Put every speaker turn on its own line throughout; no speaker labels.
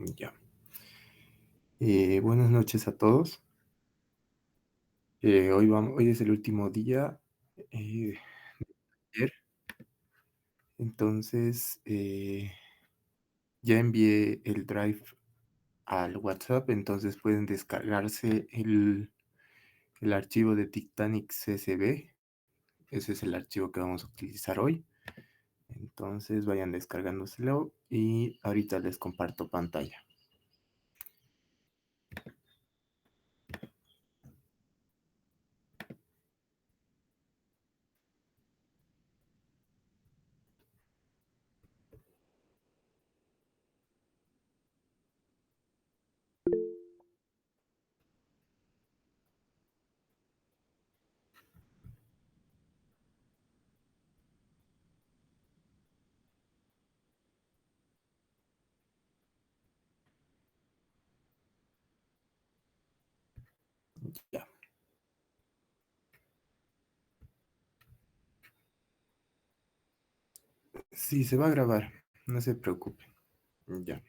Ya. Buenas noches a todos. Hoy es el último día de ayer, entonces ya envié el Drive al WhatsApp, entonces pueden descargarse el archivo de Titanic CSV. Ese es el archivo que vamos a utilizar hoy. Entonces vayan descargándoselo y ahorita les comparto pantalla. Ya. Sí, se va a grabar, no se preocupen. Ya.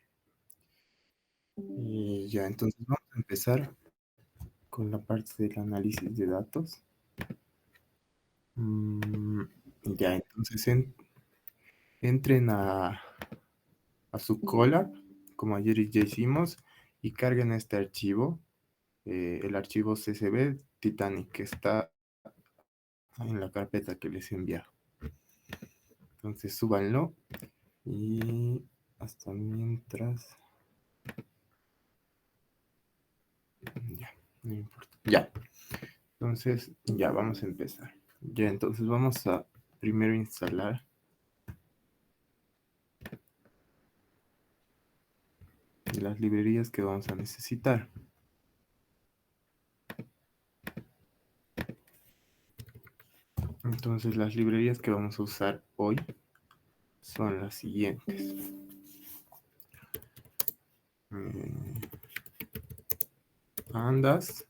Y ya, entonces vamos a empezar con la parte del análisis de datos. Mm, ya, entonces entren a su cola, como ayer ya hicimos, y carguen este archivo, el archivo CSV Titanic, que está en la carpeta que les he enviado. Entonces súbanlo y hasta mientras... Ya, no importa. Ya, entonces ya vamos a empezar. Ya, entonces vamos a primero instalar las librerías que vamos a necesitar. Entonces las librerías que vamos a usar hoy son las siguientes. Pandas,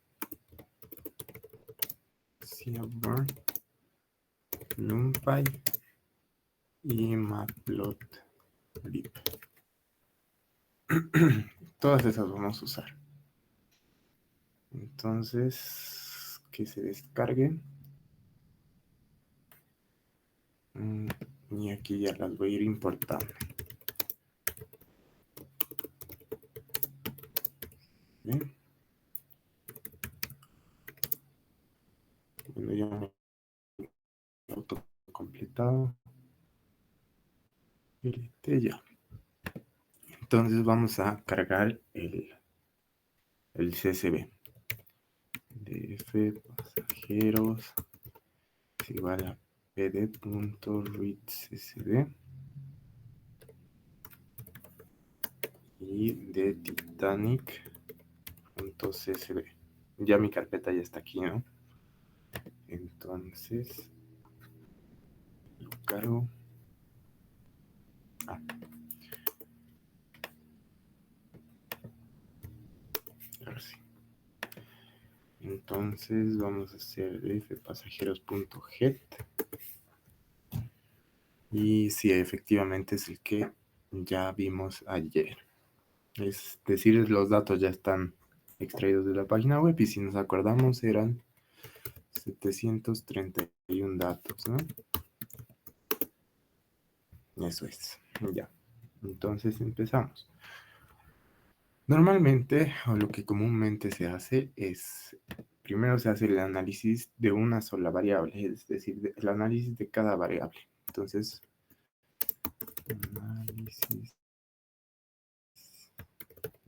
Seaborn, NumPy y Matplotlib. Todas esas vamos a usar. Entonces, que se descarguen. Y aquí ya las voy a ir importando. Bien. Bueno, ya me he autocompletado. Ya. Entonces vamos a cargar el CSV. DF pasajeros es igual a pd.readcsv y de Titanic.csv. Ya mi carpeta ya está aquí, ¿no? Entonces lo cargo. Ahora sí. Entonces vamos a hacer fpasajeros.get. Y sí, efectivamente es el que ya vimos ayer. Es decir, los datos ya están extraídos de la página web y si nos acordamos eran 731 datos, ¿no? Eso es, ya. Entonces empezamos. Normalmente, o lo que comúnmente se hace es, primero se hace el análisis de una sola variable, es decir, el análisis de cada variable. Entonces, análisis.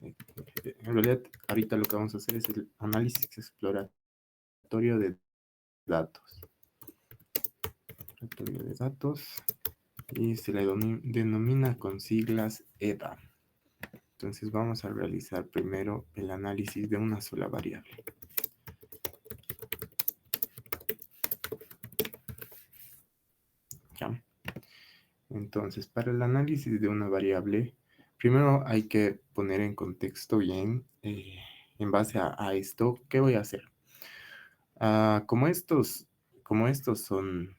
En realidad, ahorita lo que vamos a hacer es el análisis exploratorio de datos. Exploratorio de datos. Y se le denomina con siglas EDA. Entonces vamos a realizar primero el análisis de una sola variable. ¿Ya? Entonces, para el análisis de una variable, primero hay que poner en contexto bien, en base a esto, ¿qué voy a hacer? Como estos son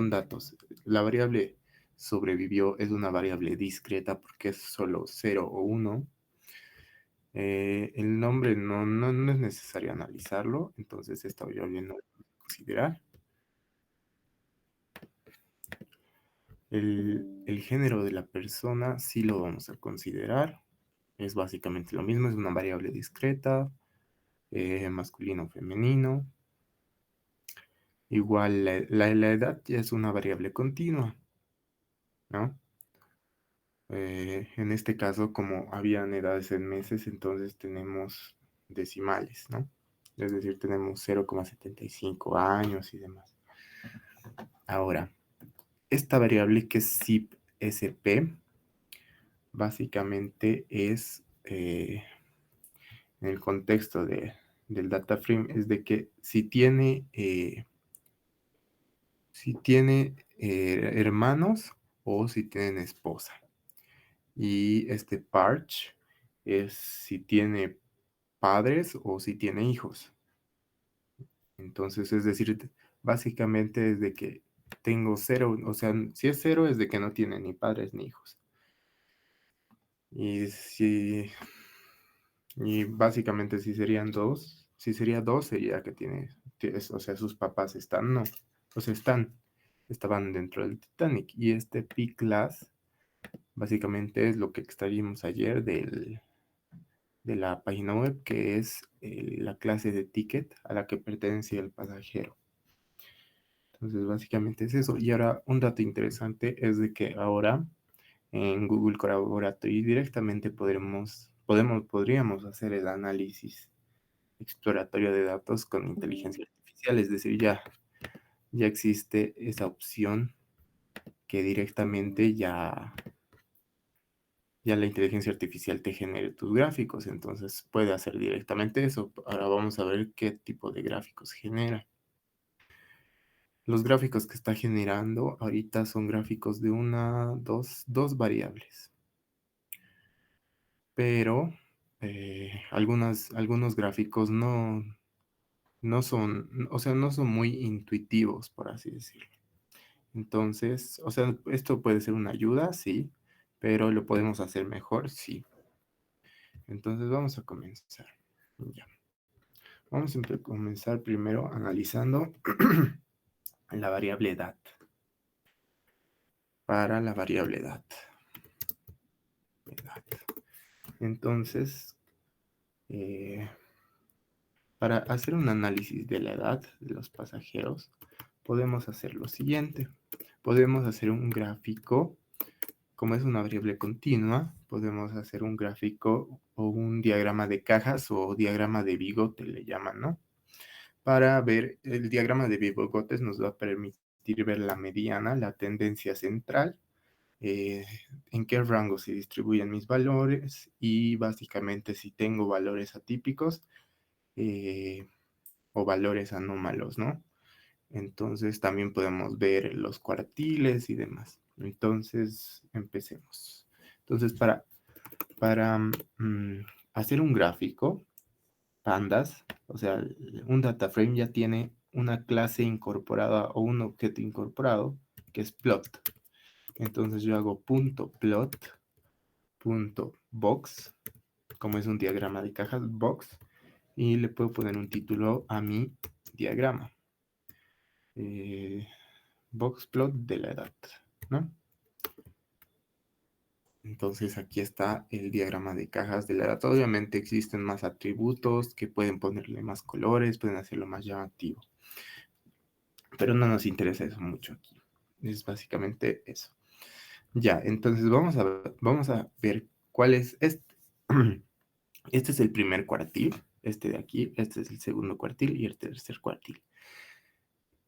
datos, la variable sobrevivió es una variable discreta porque es solo 0 o 1. El nombre no es necesario analizarlo, entonces esta variable no la vamos a considerar. El género de la persona sí lo vamos a considerar. Es básicamente lo mismo, es una variable discreta, masculino o femenino. Igual la edad ya es una variable continua, ¿no? En este caso, como habían edades en meses, entonces tenemos decimales, ¿no? Es decir, tenemos 0,75 años y demás. Ahora, esta variable que es zip-sp, básicamente es, en el contexto del data frame, es de que si tiene hermanos o si tienen esposa. Y este parch es si tiene padres o si tiene hijos. Entonces, es decir, básicamente es de que tengo 0, o sea, si es 0 es de que no tiene ni padres ni hijos. Y básicamente si serían 2, si sería 2 sería que o sea, sus papás están, no, o sea, estaban dentro del Titanic. Y este P-Class básicamente es lo que extraímos ayer de la página web, que es la clase de ticket a la que pertenece el pasajero. Entonces, básicamente es eso. Y ahora, un dato interesante es de que ahora en Google Collaboratory directamente podríamos hacer el análisis exploratorio de datos con inteligencia artificial. Es decir, ya existe esa opción que directamente ya la inteligencia artificial te genere tus gráficos. Entonces, puede hacer directamente eso. Ahora vamos a ver qué tipo de gráficos genera. Los gráficos que está generando ahorita son gráficos de dos variables. Pero algunos gráficos no son, o sea, no son muy intuitivos, por así decirlo. Entonces, o sea, esto puede ser una ayuda, sí, pero lo podemos hacer mejor, sí. Entonces, vamos a comenzar. Ya. Vamos a comenzar primero analizando la variable edad. Para la variable edad. Entonces, para hacer un análisis de la edad de los pasajeros, podemos hacer lo siguiente. Podemos hacer un gráfico, como es una variable continua, podemos hacer un gráfico o un diagrama de cajas o diagrama de bigote, le llaman, ¿no? Para ver, el diagrama de bigotes nos va a permitir ver la mediana, la tendencia central, en qué rango se distribuyen mis valores y básicamente si tengo valores atípicos o valores anómalos, ¿no? Entonces también podemos ver los cuartiles y demás. Entonces, empecemos. Entonces, para hacer un gráfico, pandas, o sea, un data frame ya tiene una clase incorporada o un objeto incorporado que es plot. Entonces yo hago punto plot, punto box, como es un diagrama de cajas, box, y le puedo poner un título a mi diagrama. Boxplot de la edad, ¿no? Entonces aquí está el diagrama de cajas de la edad. Obviamente existen más atributos que pueden ponerle más colores, pueden hacerlo más llamativo. Pero no nos interesa eso mucho aquí. Es básicamente eso. Ya, entonces vamos a ver cuál es este. Este es el primer cuartil, este de aquí, este es el segundo cuartil y el tercer cuartil.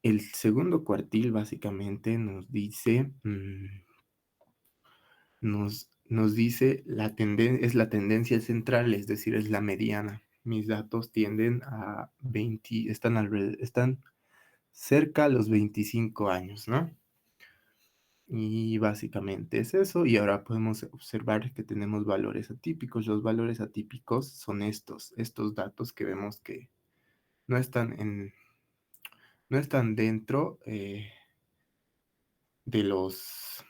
El segundo cuartil básicamente nos dice nos dice es la tendencia central, es decir, es la mediana. Mis datos tienden a están cerca a los 25 años, ¿no? Y básicamente es eso. Y ahora podemos observar que tenemos valores atípicos. Los valores atípicos son estos datos que vemos que no están no están dentro de los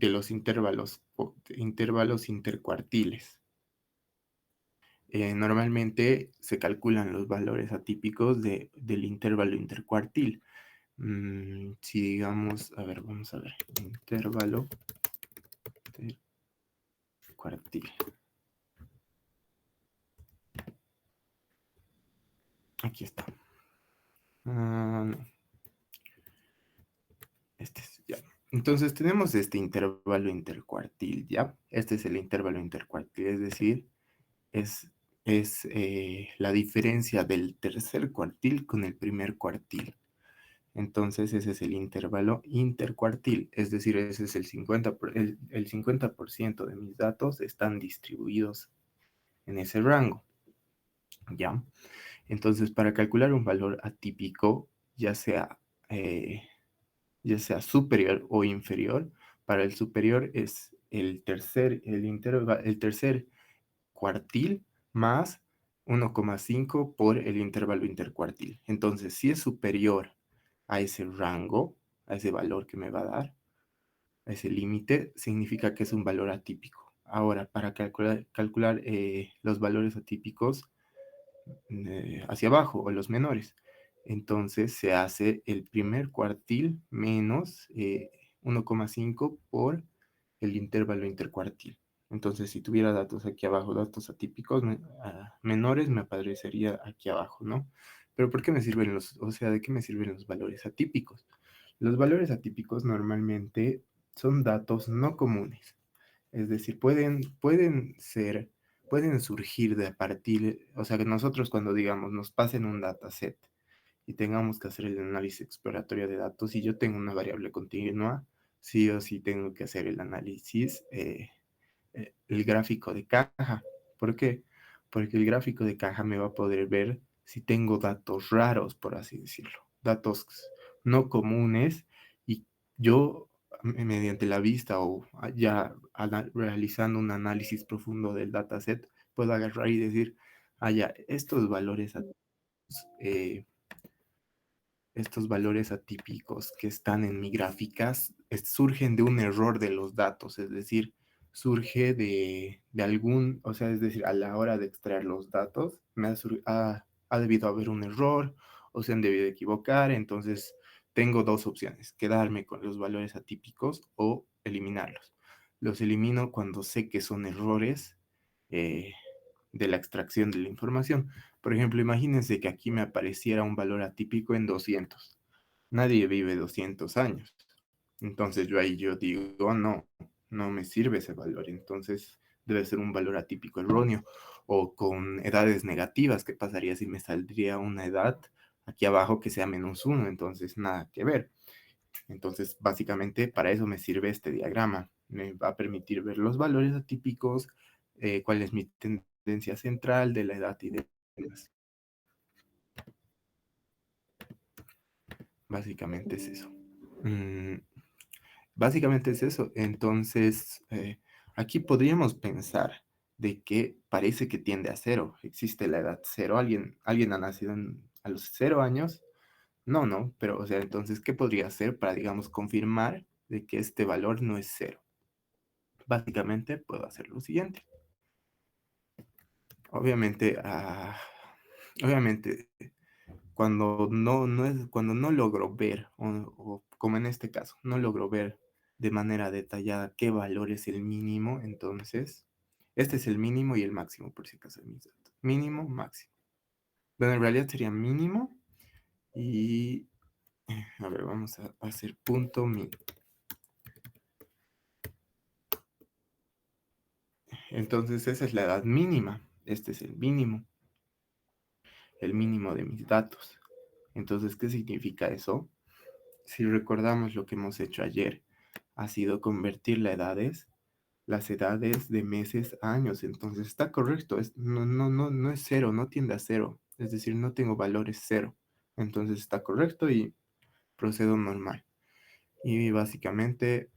los intervalos intercuartiles. Normalmente se calculan los valores atípicos del intervalo intercuartil. Si digamos, a ver, vamos a ver, intervalo intercuartil. Aquí está. No. Este es, ya. Entonces tenemos este intervalo intercuartil, ¿ya? Este es el intervalo intercuartil, es decir, es, es la diferencia del tercer cuartil con el primer cuartil. Entonces ese es el intervalo intercuartil, es decir, ese es el 50% de mis datos están distribuidos en ese rango, ¿ya? Entonces para calcular un valor atípico, ya sea, ya sea superior o inferior, para el superior es el tercer cuartil más 1,5 por el intervalo intercuartil. Entonces, si es superior a ese rango, a ese valor que me va a dar, a ese límite, significa que es un valor atípico. Ahora, para calcular los valores atípicos hacia abajo o los menores, entonces se hace el primer cuartil menos 1,5 por el intervalo intercuartil. Entonces, si tuviera datos aquí abajo, datos atípicos menores, me aparecería aquí abajo, ¿no? Pero ¿por qué me sirven o sea, de qué me sirven los valores atípicos? Los valores atípicos normalmente son datos no comunes. Es decir, pueden surgir de a partir, o sea, que nosotros cuando digamos nos pasen un dataset y tengamos que hacer el análisis exploratorio de datos y yo tengo una variable continua, sí o sí tengo que hacer el análisis, el gráfico de caja. ¿Por qué? Porque el gráfico de caja me va a poder ver si tengo datos raros, por así decirlo, datos no comunes y yo mediante la vista o ya realizando un análisis profundo del dataset, puedo agarrar y decir, ah, ya, eh, estos valores atípicos que están en mi gráficas surgen de un error de los datos, es decir, surge de algún, o sea, es decir, a la hora de extraer los datos, ha debido haber un error o se han debido equivocar, entonces tengo dos opciones, quedarme con los valores atípicos o eliminarlos. Los elimino cuando sé que son errores eh, de la extracción de la información. Por ejemplo, imagínense que aquí me apareciera un valor atípico en 200. Nadie vive 200 años. Entonces yo digo, no, no me sirve ese valor. Entonces debe ser un valor atípico erróneo. O con edades negativas, ¿qué pasaría si me saldría una edad aquí abajo que sea -1? Entonces nada que ver. Entonces básicamente para eso me sirve este diagrama. Me va a permitir ver los valores atípicos, cuál es mi tendencia central de la edad y demás. Básicamente es eso. Básicamente es eso. Entonces, aquí podríamos pensar de que parece que tiende a cero. Existe la edad cero. ¿Alguien ha nacido a los 0 años? No, no. Pero, o sea, entonces, ¿qué podría hacer para, digamos, confirmar de que este valor no es cero? Básicamente puedo hacer lo siguiente. Obviamente, obviamente cuando no logro ver, o como en este caso, no logro ver de manera detallada qué valor es el mínimo, entonces, este es el mínimo y el máximo, por si acaso, de mis datos. Mínimo, máximo. Bueno, en realidad sería mínimo y, a ver, vamos a hacer punto min. Entonces, esa es la edad mínima. Este es el mínimo de mis datos. Entonces, ¿qué significa eso? Si recordamos lo que hemos hecho ayer, ha sido convertir las edades de meses a años. Entonces está correcto, no es cero, no tiende a cero. Es decir, no tengo valores cero. Entonces está correcto y procedo normal. Y básicamente,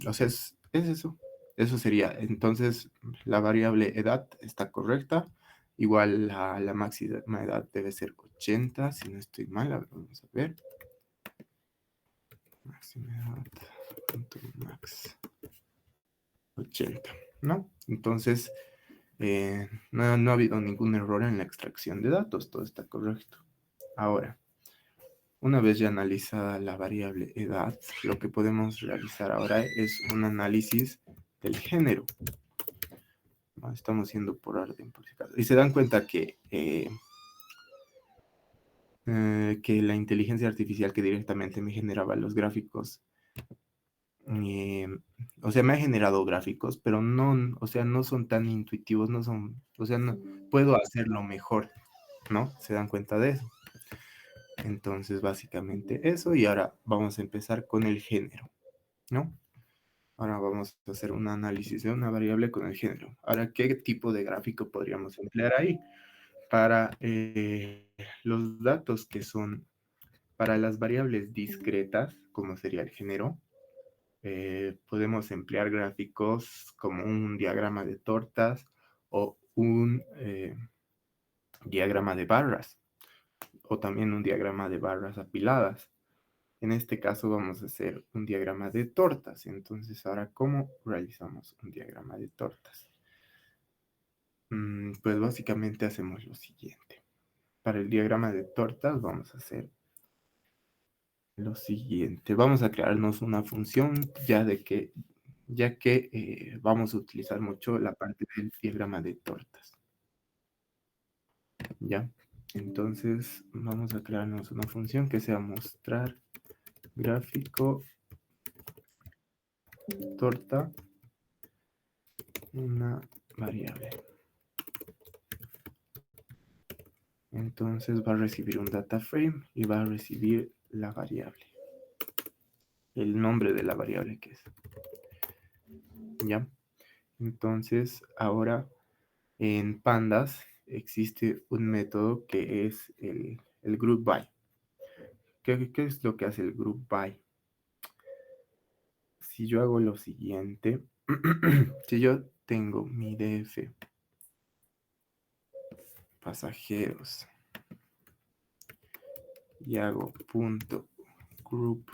o sea, es eso. Eso sería. Entonces, la variable edad está correcta. Igual la máxima edad debe ser 80, si no estoy mal. A ver, vamos a ver. Máxima edad. max 80, ¿no? Entonces, no ha habido ningún error en la extracción de datos, todo está correcto. Ahora, una vez ya analizada la variable edad, lo que podemos realizar ahora es un análisis del género. Estamos yendo por orden, por si acaso. Y se dan cuenta que la inteligencia artificial que directamente me generaba los gráficos, eh, o sea, me ha generado gráficos, pero no, o sea, no son tan intuitivos, no son, o sea, no puedo hacerlo mejor, ¿no? Se dan cuenta de eso. Entonces, básicamente eso, y ahora vamos a empezar con el género, ¿no? Ahora vamos a hacer un análisis de una variable con el género. Ahora, ¿qué tipo de gráfico podríamos emplear ahí? Para los datos que son para las variables discretas, como sería el género, podemos emplear gráficos como un diagrama de tortas o un diagrama de barras, o también un diagrama de barras apiladas. En este caso vamos a hacer un diagrama de tortas. Entonces, ahora, ¿cómo realizamos un diagrama de tortas? Pues básicamente hacemos lo siguiente. Para el diagrama de tortas vamos a hacer lo siguiente. Vamos a crearnos una función ya que vamos a utilizar mucho la parte del diagrama de tortas. ¿Ya? Entonces vamos a crearnos una función que sea mostrar gráfico torta, una variable. Entonces va a recibir un data frame y va a recibir la variable, el nombre de la variable que es. ¿Ya? Entonces ahora en Pandas existe un método que es el group by. ¿Qué es lo que hace el group by? Si yo hago lo siguiente, si yo tengo mi DF pasajeros y hago punto group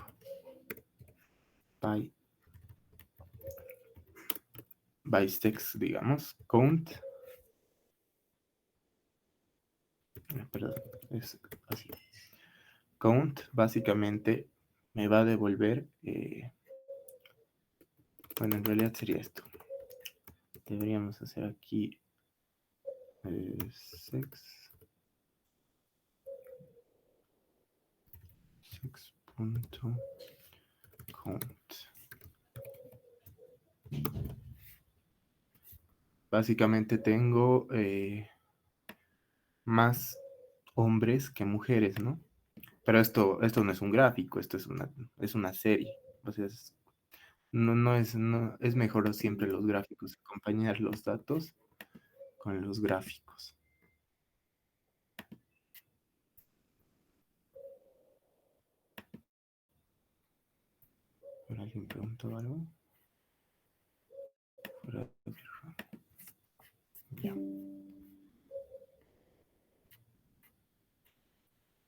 by sex, digamos, count, perdón, es así. Count básicamente me va a devolver, bueno, en realidad sería esto. Deberíamos hacer aquí sex punto count. Básicamente tengo más hombres que mujeres, ¿no? Pero esto no es un gráfico, esto es una serie. O sea, es mejor siempre los gráficos, acompañar los datos con los gráficos. ¿Alguien preguntó algo? Ya.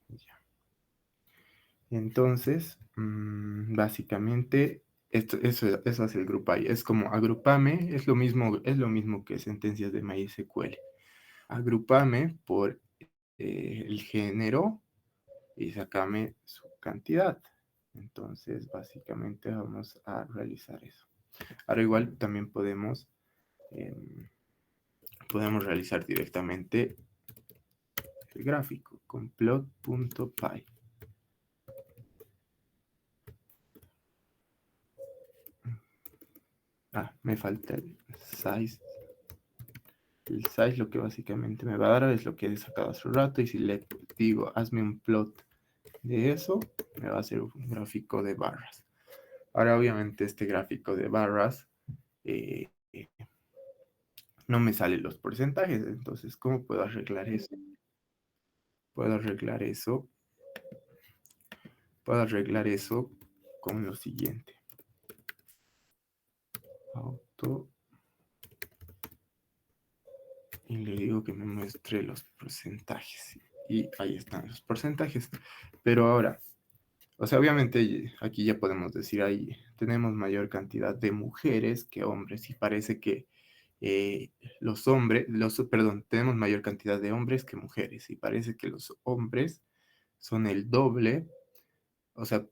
Ya. Entonces, básicamente, eso hace el GroupBy. Es como agrupame, es lo mismo que sentencias de MySQL. Agrupame por el género y sacame su cantidad. Entonces, básicamente vamos a realizar eso. Ahora igual también podemos realizar directamente el gráfico con plot.py. Me falta el size. El size lo que básicamente me va a dar es lo que he sacado hace un rato, y si le digo hazme un plot de eso, me va a hacer un gráfico de barras. Ahora obviamente este gráfico de barras eh, no me salen los porcentajes, entonces ¿cómo puedo arreglar eso? Puedo arreglar eso con lo siguiente. Auto, y le digo que me muestre los porcentajes, y ahí están los porcentajes. Pero ahora O sea, obviamente aquí ya podemos decir, ahí tenemos mayor cantidad de mujeres que hombres y parece que perdón, tenemos mayor cantidad de hombres que mujeres y parece que los hombres son el doble, o sea,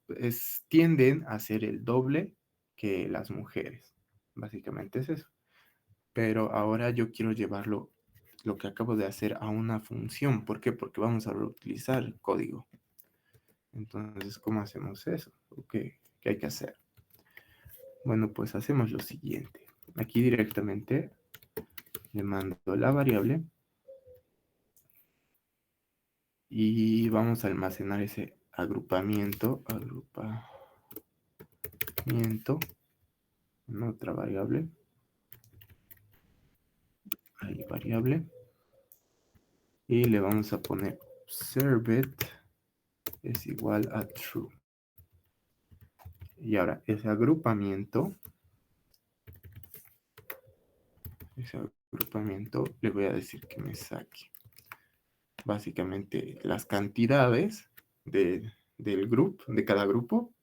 tienden a ser el doble que las mujeres. Básicamente es eso. Pero ahora yo quiero llevarlo, lo que acabo de hacer, a una función. ¿Por qué? Porque vamos a reutilizar el código. Entonces, ¿cómo hacemos eso? ¿Qué hay que hacer? Bueno, pues hacemos lo siguiente. Aquí directamente le mando la variable y vamos a almacenar ese agrupamiento en otra variable. Ahí, variable. Y le vamos a poner observed es igual a true. Y ahora, ese agrupamiento le voy a decir que me saque básicamente las cantidades del grupo, de cada grupo.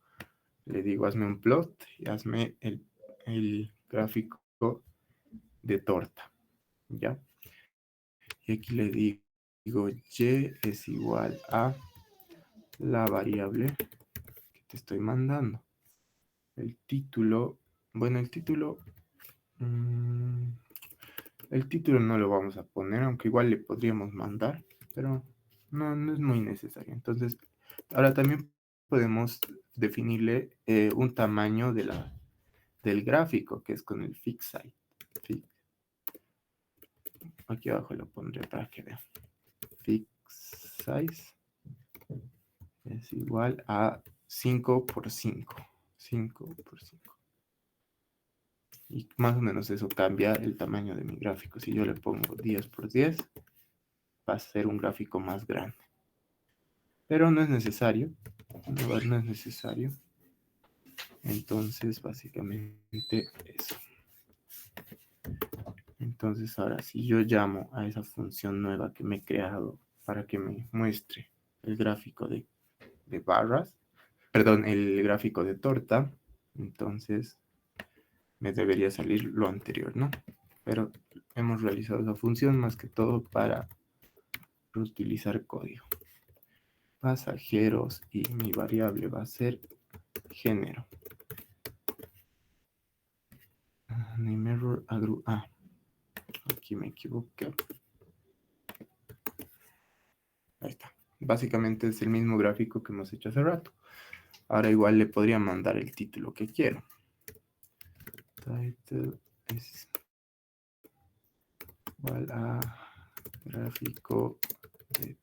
Le digo, hazme un plot y hazme el gráfico de torta, ¿ya? Y aquí le digo, y es igual a la variable que te estoy mandando. El título, bueno, el título no lo vamos a poner, aunque igual le podríamos mandar, pero no es muy necesario. Entonces, ahora también podemos definirle un tamaño del gráfico, que es con el fixsize. Aquí abajo lo pondré para que vean. Fixsize es igual a 5 por 5. 5 por 5. Y más o menos eso cambia el tamaño de mi gráfico. Si yo le pongo 10 por 10, va a ser un gráfico más grande. Pero no es necesario. No es necesario. Entonces, básicamente eso. Entonces, ahora si yo llamo a esa función nueva que me he creado para que me muestre el gráfico de barras, perdón, el gráfico de torta, entonces me debería salir lo anterior, ¿no? Pero hemos realizado esa función más que todo para reutilizar código. Pasajeros y mi variable va a ser género. Name error aquí me equivoqué. Ahí está. Básicamente es el mismo gráfico que hemos hecho hace rato. Ahora igual le podría mandar el título que quiero. Title es igual a gráfico de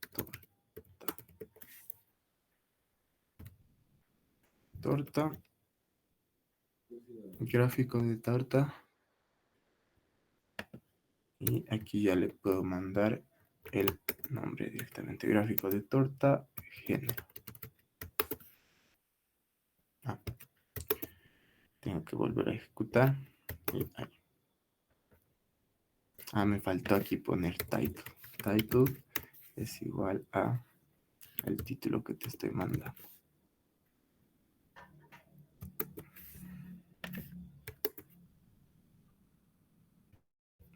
torta. Gráfico de torta. Y aquí ya le puedo mandar el nombre directamente. Gráfico de torta, género. Tengo que volver a ejecutar. Me faltó aquí poner title. Title es igual a el título que te estoy mandando.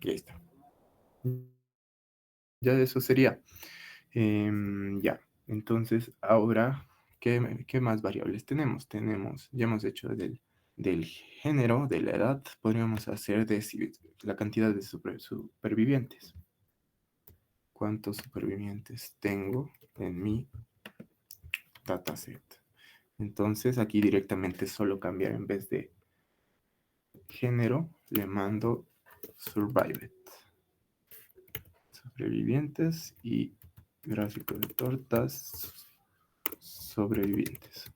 Y ahí está. Ya eso sería. Ya. Entonces, ahora, ¿qué más variables tenemos? Ya hemos hecho del género, de la edad, podríamos hacer la cantidad de supervivientes. ¿Cuántos supervivientes tengo en mi dataset? Entonces, aquí directamente solo cambiar en vez de género, le mando survived. Sobrevivientes y gráfico de tortas sobrevivientes.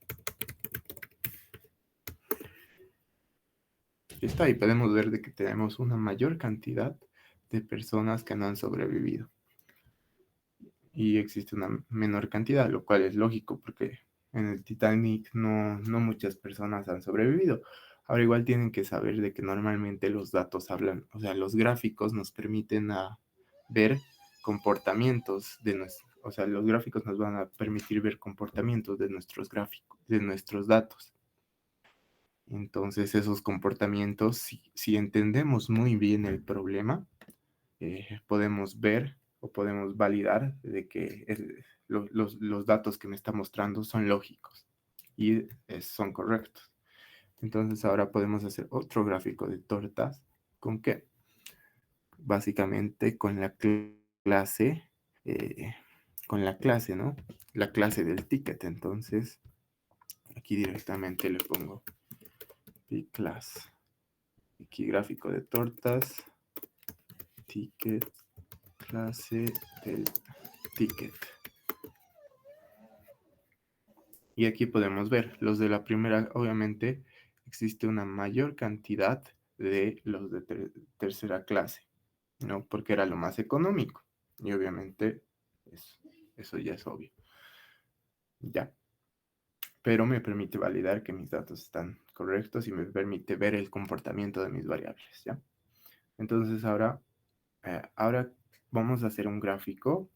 Y está ahí, podemos ver de que tenemos una mayor cantidad de personas que no han sobrevivido. Y existe una menor cantidad, lo cual es lógico porque en el Titanic no muchas personas han sobrevivido. Ahora igual tienen que saber de que normalmente los datos hablan, o sea, los gráficos nos permiten ver comportamientos o sea, los gráficos nos van a permitir ver comportamientos de nuestros gráficos, de nuestros datos. Entonces, esos comportamientos, si entendemos muy bien el problema, podemos ver o podemos validar de que los datos que me está mostrando son lógicos y son correctos. Entonces, ahora podemos hacer otro gráfico de tortas. ¿Con qué? Básicamente con la clase, eh, ¿no? La clase del ticket. Entonces, aquí directamente le pongo class. Aquí gráfico de tortas, ticket, clase del ticket. Y aquí podemos ver, los de la primera, obviamente, existe una mayor cantidad de los de tercera clase, ¿no? Porque era lo más económico. Y obviamente, eso ya es obvio. Ya. Pero me permite validar que mis datos están correctos y me permite ver el comportamiento de mis variables, ¿ya? Entonces ahora vamos a hacer un gráfico,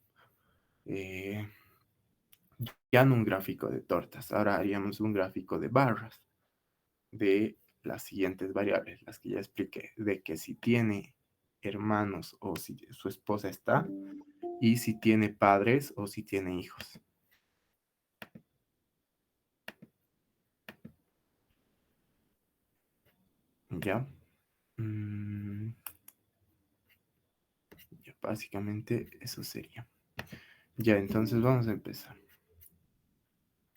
ya no un gráfico de tortas, ahora haríamos un gráfico de barras de las siguientes variables, las que ya expliqué, de que si tiene hermanos o si su esposa está, y si tiene padres o si tiene hijos. ¿Ya? Ya, básicamente eso sería. Ya, entonces vamos a empezar.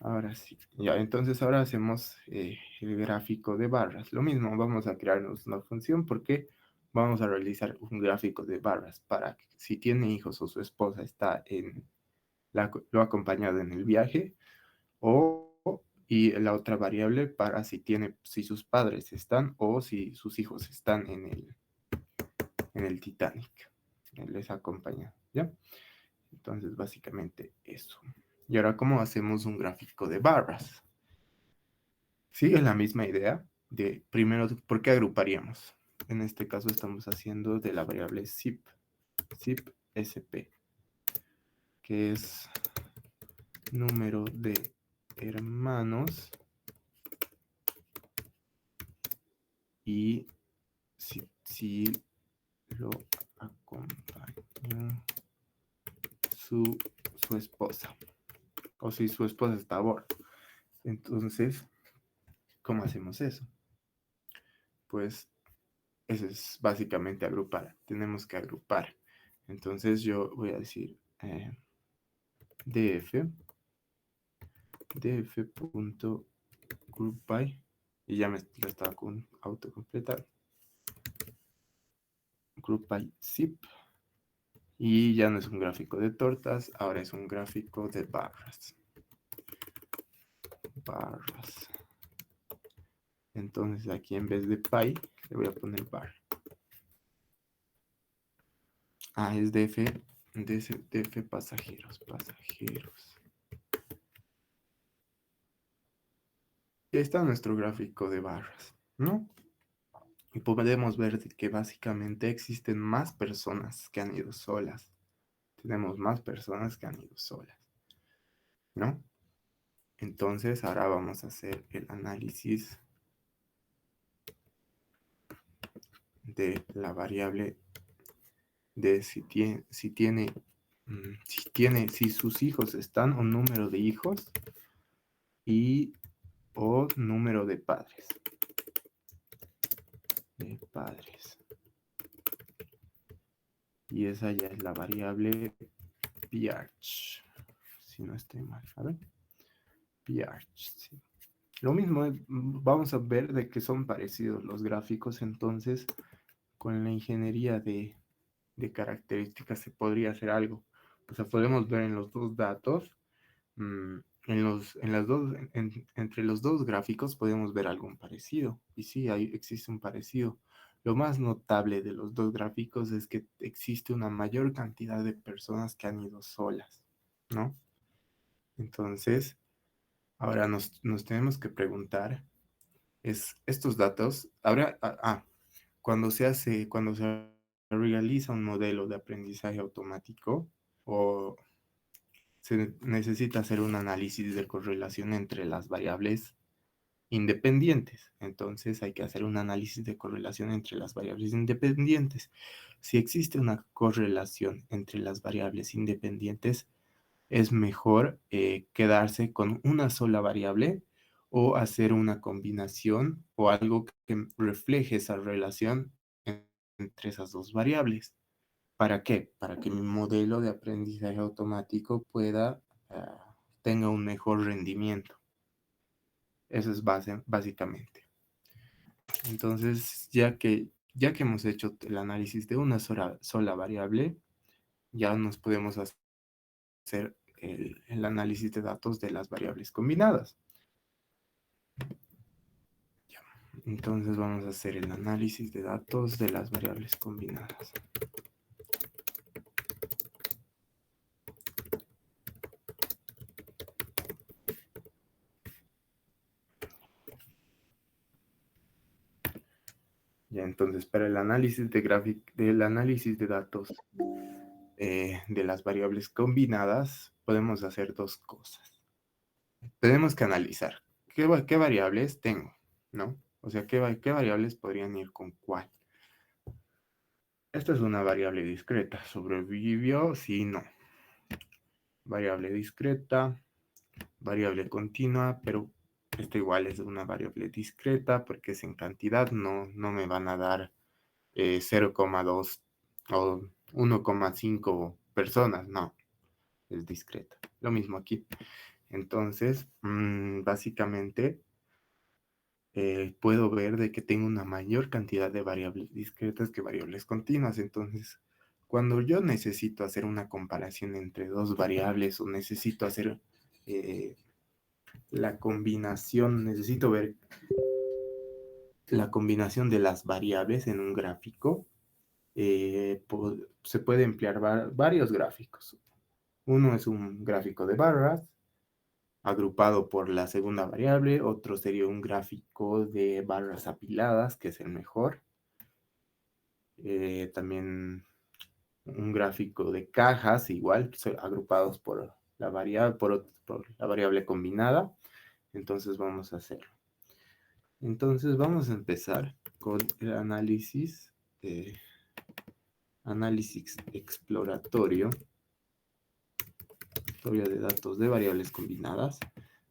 Ahora sí. Ya, entonces ahora hacemos el gráfico de barras. Lo mismo, vamos a crearnos una función porque vamos a realizar un gráfico de barras para que si tiene hijos o su esposa está lo ha acompañado en el viaje, y la otra variable para si sus padres están o si sus hijos están en el Titanic. Él les acompaña, ¿ya? Entonces, básicamente eso. Y ahora, ¿cómo hacemos un gráfico de barras? Sigue la misma idea de primero, ¿por qué agruparíamos? En este caso estamos haciendo de la variable zip sp, que es número de hermanos y si lo acompaña su esposa, o si su esposa está a bordo. Entonces, ¿cómo hacemos eso? Pues eso es básicamente agrupar. Tenemos que agrupar. Entonces yo voy a decir df.groupby y ya me lo estaba con autocompletar. Groupby zip. Y ya no es un gráfico de tortas, ahora es un gráfico de barras. Barras. Entonces aquí en vez de py le voy a poner bar. Es DF pasajeros. Y ahí está nuestro gráfico de barras, ¿no? Y podemos ver que básicamente existen más personas que han ido solas. Tenemos más personas que han ido solas, ¿no? Entonces ahora vamos a hacer el análisis de la variable de si sus hijos están, o número de hijos o número de padres. Y esa ya es la variable pH, si no estoy mal. A ver, pH, sí. Lo mismo, vamos a ver de que son parecidos los gráficos, entonces con la ingeniería de características se podría hacer algo. O sea, podemos ver en los dos datos, entre los dos gráficos podemos ver algún parecido. Y sí, existe un parecido. Lo más notable de los dos gráficos es que existe una mayor cantidad de personas que han ido solas, ¿no? Entonces, ahora nos tenemos que preguntar, estos datos, cuando se realiza un modelo de aprendizaje automático, o se necesita hacer un análisis de correlación entre las variables independientes. Entonces hay que hacer un análisis de correlación entre las variables independientes. Si existe una correlación entre las variables independientes, es mejor quedarse con una sola variable o hacer una combinación o algo que refleje esa relación entre esas dos variables. ¿Para qué? Para que mi modelo de aprendizaje automático tenga un mejor rendimiento. Eso es básicamente. Entonces, ya que hemos hecho el análisis de una sola variable, ya nos podemos hacer el análisis de datos de las variables combinadas. Ya. Entonces vamos a hacer el análisis de datos de las variables combinadas. Ya, entonces para el análisis de datos de las variables combinadas, podemos hacer dos cosas. Tenemos que analizar qué variables tengo, ¿no? O sea, qué variables podrían ir con cuál. Esta es una variable discreta. ¿Sobrevivió? Sí, no. Variable discreta, variable continua, pero esta igual es una variable discreta porque es en cantidad, no me van a dar 0,2 o 1,5 personas, no, es discreta. Lo mismo aquí. Entonces, básicamente, puedo ver de que tengo una mayor cantidad de variables discretas que variables continuas. Entonces, cuando yo necesito hacer una comparación entre dos variables o necesito hacer la combinación, necesito ver la combinación de las variables en un gráfico, se puede emplear varios gráficos. Uno es un gráfico de barras, agrupado por la segunda variable, otro sería un gráfico de barras apiladas, que es el mejor. También un gráfico de cajas, igual, agrupados por la variable, por la variable combinada. Entonces vamos a hacerlo. Entonces vamos a empezar con el análisis exploratorio de datos de variables combinadas.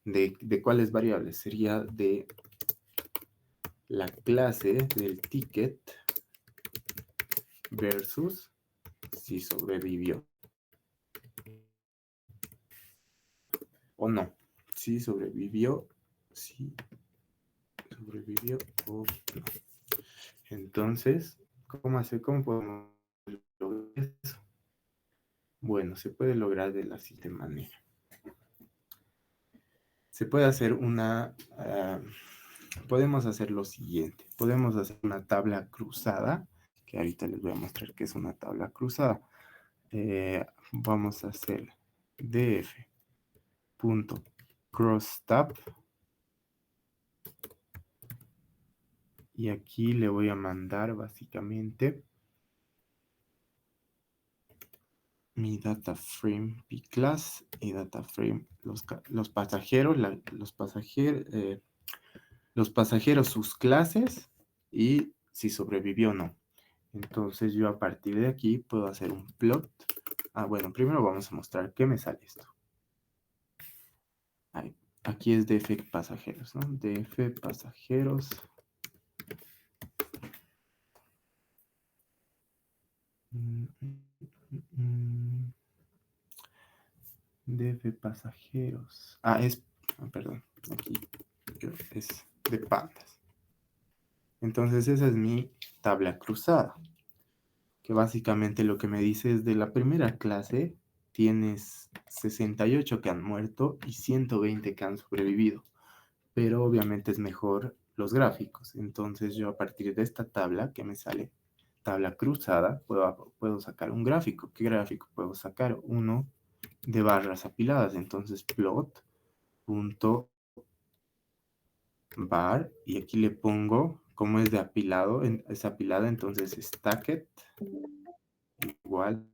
¿De cuáles variables? Sería de la clase del ticket versus si sobrevivió o no. Si sobrevivió o no. Entonces, ¿cómo podemos lograr eso? Bueno, se puede lograr de la siguiente manera. Se puede hacer podemos hacer lo siguiente. Podemos hacer una tabla cruzada, que ahorita les voy a mostrar qué es una tabla cruzada. Vamos a hacer df.crossTab y aquí le voy a mandar básicamente mi data frame pclass y data frame los pasajeros, los pasajeros sus clases y si sobrevivió o no. Entonces yo a partir de aquí puedo hacer un plot. Bueno, primero vamos a mostrar qué me sale esto. Aquí es df pasajeros, ¿no? Df pasajeros. Df pasajeros. Perdón, aquí es de pandas. Entonces esa es mi tabla cruzada, que básicamente lo que me dice es de la primera clase tienes 68 que han muerto y 120 que han sobrevivido, pero obviamente es mejor los gráficos. Entonces yo a partir de esta tabla que me sale, tabla cruzada, puedo sacar un gráfico. ¿Qué gráfico puedo sacar? Uno de barras apiladas. Entonces plot.bar y aquí le pongo, como es de apilado, es apilada, entonces stacked igual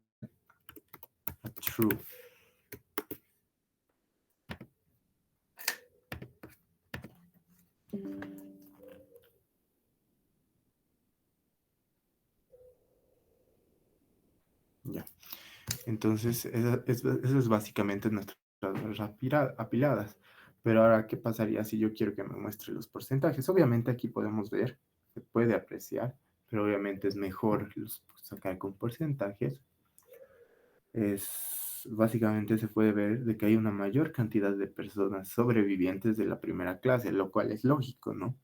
a true. Entonces, eso es básicamente nuestras barras apiladas. Pero ahora, ¿qué pasaría si yo quiero que me muestre los porcentajes? Obviamente aquí podemos ver, se puede apreciar, pero obviamente es mejor sacar con porcentajes. Básicamente se puede ver de que hay una mayor cantidad de personas sobrevivientes de la primera clase, lo cual es lógico, ¿no?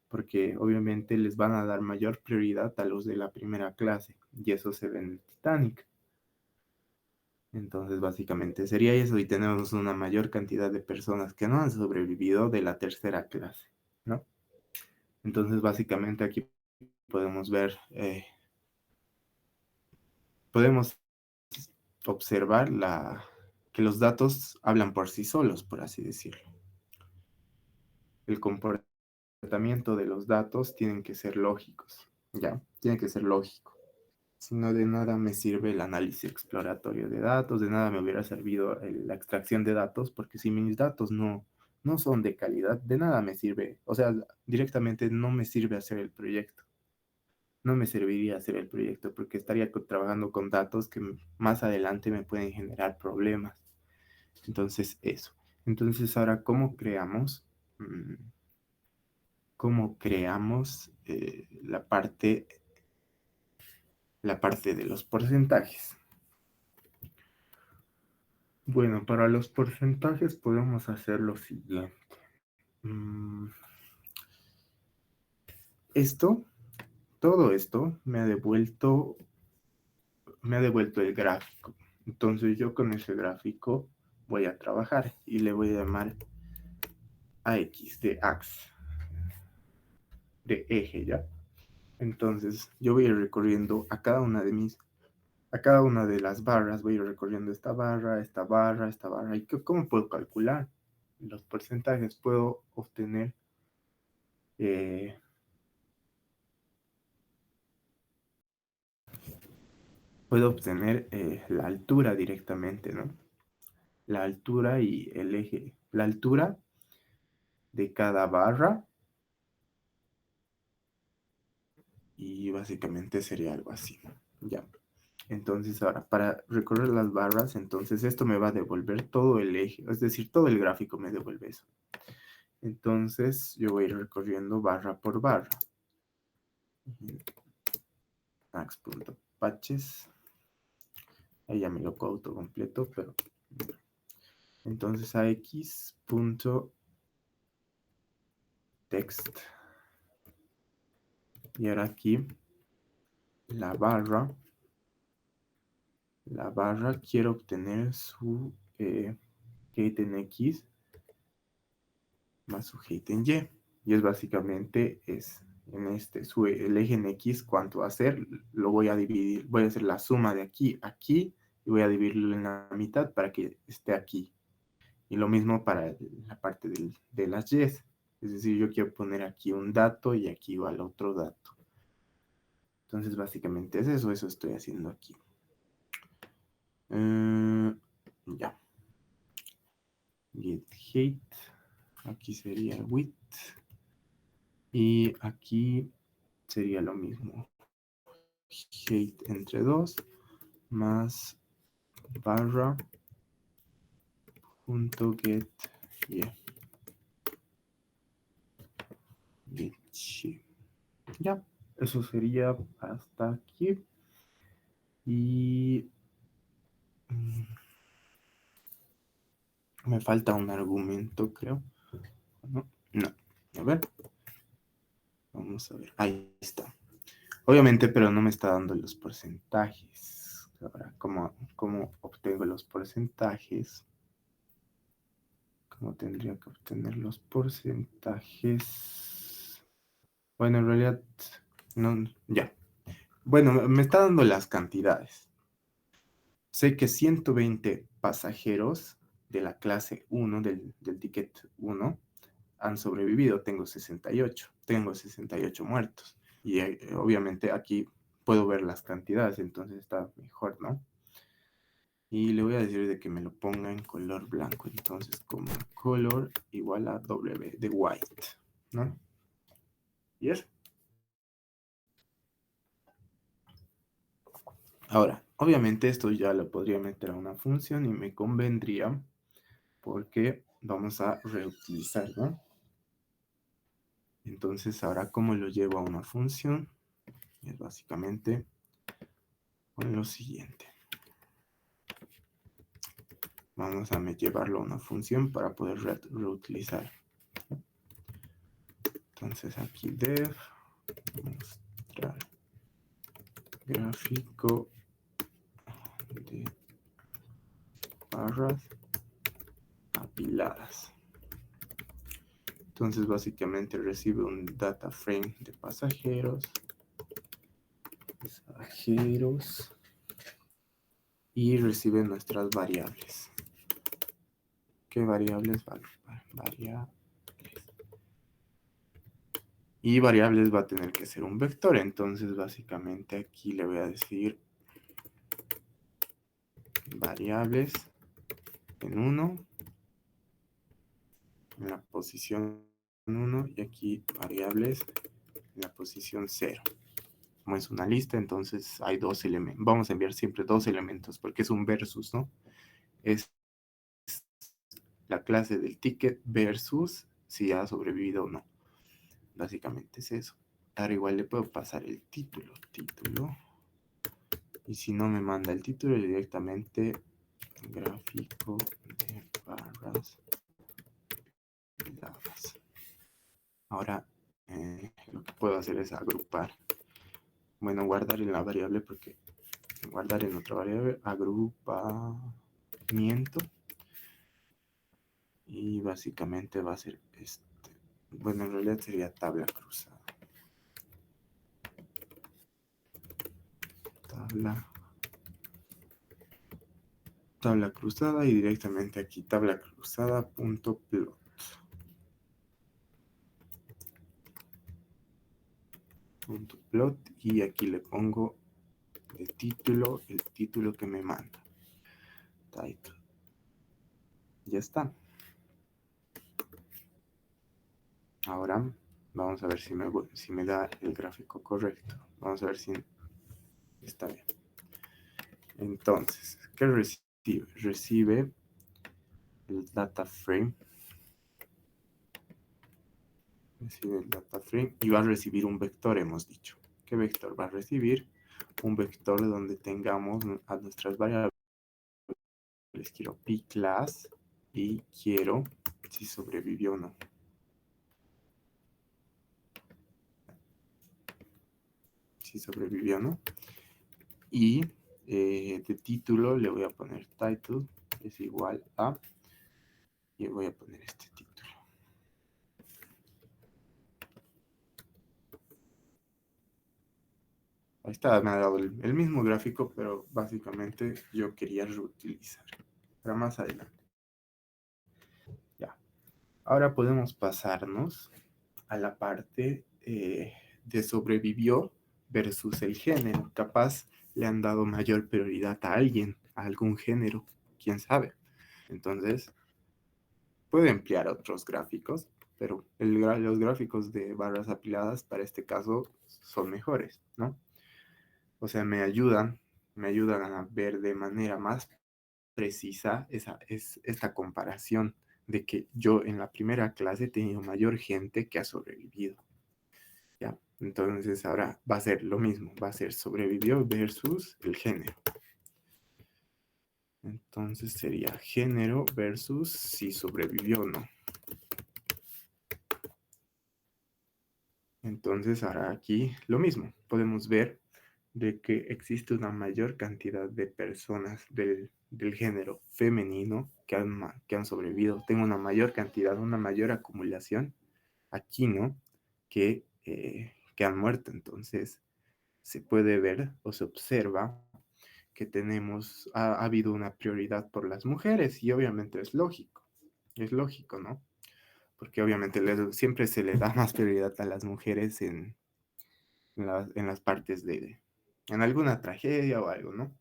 Porque obviamente les van a dar mayor prioridad a los de la primera clase, y eso se ve en el Titanic. Entonces, básicamente sería eso, y tenemos una mayor cantidad de personas que no han sobrevivido de la tercera clase, ¿no? Entonces, básicamente aquí podemos ver, podemos observar que los datos hablan por sí solos, por así decirlo. El comportamiento de los datos tienen que ser lógicos, ¿ya? Tiene que ser lógico. Si no, de nada me sirve el análisis exploratorio de datos, de nada me hubiera servido la extracción de datos, porque si mis datos no son de calidad, de nada me sirve. O sea, directamente no me sirve hacer el proyecto. No me serviría hacer el proyecto porque estaría trabajando con datos que más adelante me pueden generar problemas. Entonces, eso. Entonces, ahora, cómo creamos la parte de los porcentajes? Bueno, para los porcentajes podemos hacer lo siguiente. Mm, Esto, todo esto me ha devuelto el gráfico. Entonces yo con ese gráfico voy a trabajar y le voy a llamar AX de ax, de eje, ¿ya? Entonces yo voy a ir recorriendo a cada una de las barras, voy a ir recorriendo esta barra, esta barra, esta barra. ¿Y cómo puedo calcular los porcentajes? Eh, puedo obtener la altura directamente, ¿no? La altura y el eje. La altura de cada barra y básicamente sería algo así, ¿no? Ya. Entonces ahora, para recorrer las barras, entonces esto me va a devolver todo el eje, es decir, todo el gráfico me devuelve eso. Entonces yo voy a ir recorriendo barra por barra. Max.patches. Ahí ya me lo auto completo, pero entonces ax.text. Y ahora aquí la barra quiero obtener su height en X más su height en Y. Y es básicamente el eje en X, cuánto va a ser, lo voy a dividir, voy a hacer la suma de aquí a aquí y voy a dividirlo en la mitad para que esté aquí. Y lo mismo para la parte de las Y. Es decir, yo quiero poner aquí un dato y aquí va el otro dato. Entonces, básicamente es eso estoy haciendo aquí. Ya. Get height. Aquí sería width. Y aquí sería lo mismo. Height entre 2 más barra punto get yeah. Get ya, eso sería hasta aquí. Y me falta un argumento, creo. No. A ver. Vamos a ver. Ahí está. Obviamente, pero no me está dando los porcentajes. Ahora, ¿cómo obtengo los porcentajes? ¿Cómo tendría que obtener los porcentajes? Bueno, en realidad, no, ya. Bueno, me está dando las cantidades. Sé que 120 pasajeros de la clase 1, del ticket 1, han sobrevivido. Tengo 68. Tengo 68 muertos. Y obviamente aquí puedo ver las cantidades, entonces está mejor, ¿no? Y le voy a decir de que me lo ponga en color blanco. Entonces, como color igual a W de white, ¿no? ¿Y eso? Ahora, obviamente esto ya lo podría meter a una función y me convendría porque vamos a reutilizar, ¿no? Entonces, ahora, ¿cómo lo llevo a una función? Es básicamente con lo siguiente. Vamos a llevarlo a una función para poder reutilizar. Entonces, aquí def, mostrar gráfico de barras apiladas. Entonces, básicamente recibe un data frame de pasajeros. Y recibe nuestras variables. ¿Qué variables? Variables. Y variables va a tener que ser un vector. Entonces, básicamente aquí le voy a decir variables en 1, en la posición 1, y aquí variables en la posición 0. Como es una lista, entonces hay dos elementos. Vamos a enviar siempre dos elementos porque es un versus, ¿no? Es la clase del ticket versus si ha sobrevivido o no. Básicamente es eso. Ahora igual le puedo pasar el título. Y si no me manda el título, directamente gráfico de barras dadas. Ahora lo que puedo hacer es agrupar. Bueno, guardar en la variable porque guardar en otra variable, agrupamiento. Y básicamente va a ser este. Bueno, en realidad sería tabla cruzada. Tabla cruzada y directamente aquí tabla cruzada.plot. .plot y aquí le pongo de título el título que me manda. Title. Ya está. Ahora vamos a ver si me da el gráfico correcto. Vamos a ver si está bien. Entonces, ¿qué recibe? Recibe el data frame. Recibe el data frame y va a recibir un vector, hemos dicho. ¿Qué vector va a recibir? Un vector donde tengamos a nuestras variables. Quiero pclass y quiero si sobrevivió o no. Si sobrevivió o no. Y de título le voy a poner title es igual a, y voy a poner este título. Ahí está, me ha dado el mismo gráfico, pero básicamente yo quería reutilizar para más adelante. Ya. Ahora podemos pasarnos a la parte de sobrevivió versus el género. Capaz le han dado mayor prioridad a alguien, a algún género, quién sabe. Entonces, puede emplear otros gráficos, pero los gráficos de barras apiladas para este caso son mejores, ¿no? O sea, me ayudan a ver de manera más precisa esta comparación de que yo en la primera clase he tenido mayor gente que ha sobrevivido. ¿Ya? Entonces ahora va a ser lo mismo, va a ser sobrevivió versus el género. Entonces sería género versus si sobrevivió o no. Entonces ahora aquí lo mismo, podemos ver de que existe una mayor cantidad de personas del género femenino que han sobrevivido. Tengo una mayor cantidad, una mayor acumulación aquí, ¿no? Que han muerto. Entonces se puede ver o se observa que ha habido una prioridad por las mujeres y obviamente es lógico, ¿no? Porque obviamente siempre se le da más prioridad a las mujeres en las partes en alguna tragedia o algo, ¿no?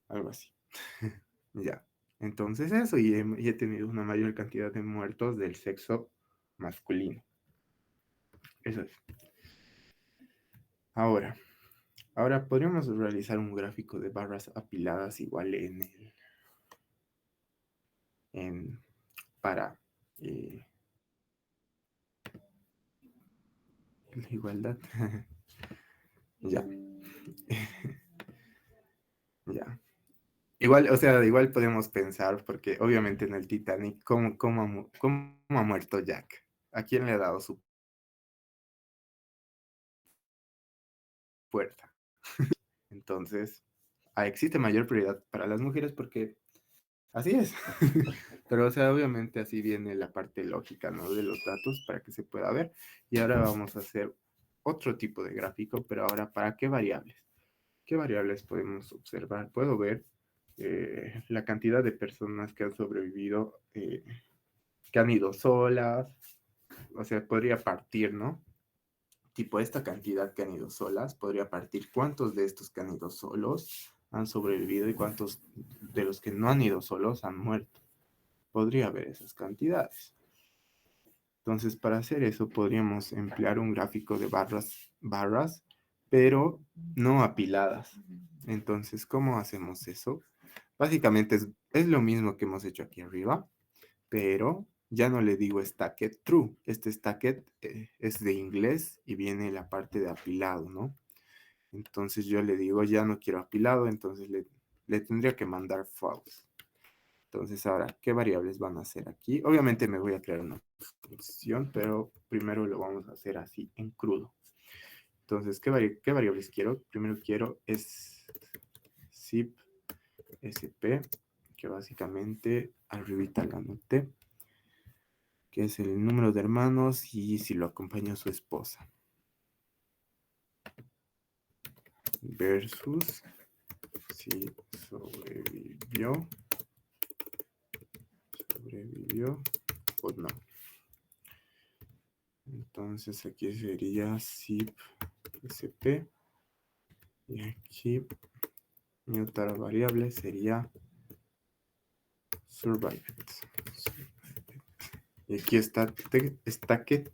Algo así. Ya. Entonces eso, y he tenido una mayor cantidad de muertos del sexo masculino. Eso es. Ahora, Ahora podríamos realizar un gráfico de barras apiladas igual en para eh, la igualdad. Ya, ya. Igual, o sea, igual podemos pensar, porque obviamente en el Titanic, ¿cómo ha muerto Jack? ¿A quién le ha dado su puerta? Entonces, existe mayor prioridad para las mujeres porque así es. Pero, o sea, obviamente así viene la parte lógica, ¿no? De los datos para que se pueda ver. Y ahora vamos a hacer otro tipo de gráfico, pero ahora, ¿para qué variables? ¿Qué variables podemos observar? Puedo ver la cantidad de personas que han sobrevivido, que han ido solas, o sea, podría partir, ¿no? Tipo, esta cantidad que han ido solas, podría partir cuántos de estos que han ido solos han sobrevivido y cuántos de los que no han ido solos han muerto. Podría haber esas cantidades. Entonces, para hacer eso, podríamos emplear un gráfico de barras, pero no apiladas. Entonces, ¿cómo hacemos eso? Básicamente es lo mismo que hemos hecho aquí arriba, pero ya no le digo stacked true. Este stacked es de inglés y viene la parte de apilado, ¿no? Entonces yo le digo, ya no quiero apilado, entonces le tendría que mandar false. Entonces ahora, ¿qué variables van a hacer aquí? Obviamente me voy a crear una función, pero primero lo vamos a hacer así, en crudo. Entonces, ¿qué variables quiero? Primero quiero es zip sp, que básicamente arribita la anoté, que es el número de hermanos y si lo acompaña su esposa. Versus si sobrevivió o no. Entonces aquí sería zip sp y aquí mi otra variable sería survived. Y aquí está stacked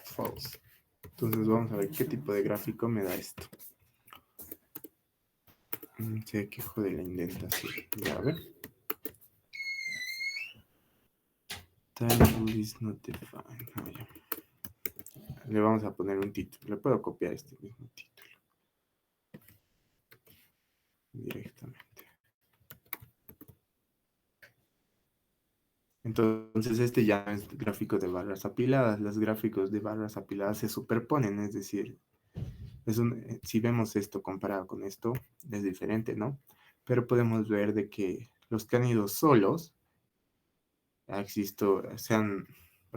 false. Entonces vamos a ver qué tipo de gráfico me da esto. Se quejó de la indentación. Ya, a ver. Title is not defined. Ya. Le vamos a poner un título. Le puedo copiar este mismo título directamente. Entonces este ya es gráfico de barras apiladas. Los gráficos de barras apiladas se superponen, es decir, si vemos esto comparado con esto, es diferente, ¿no? Pero podemos ver de que los que han ido solos, por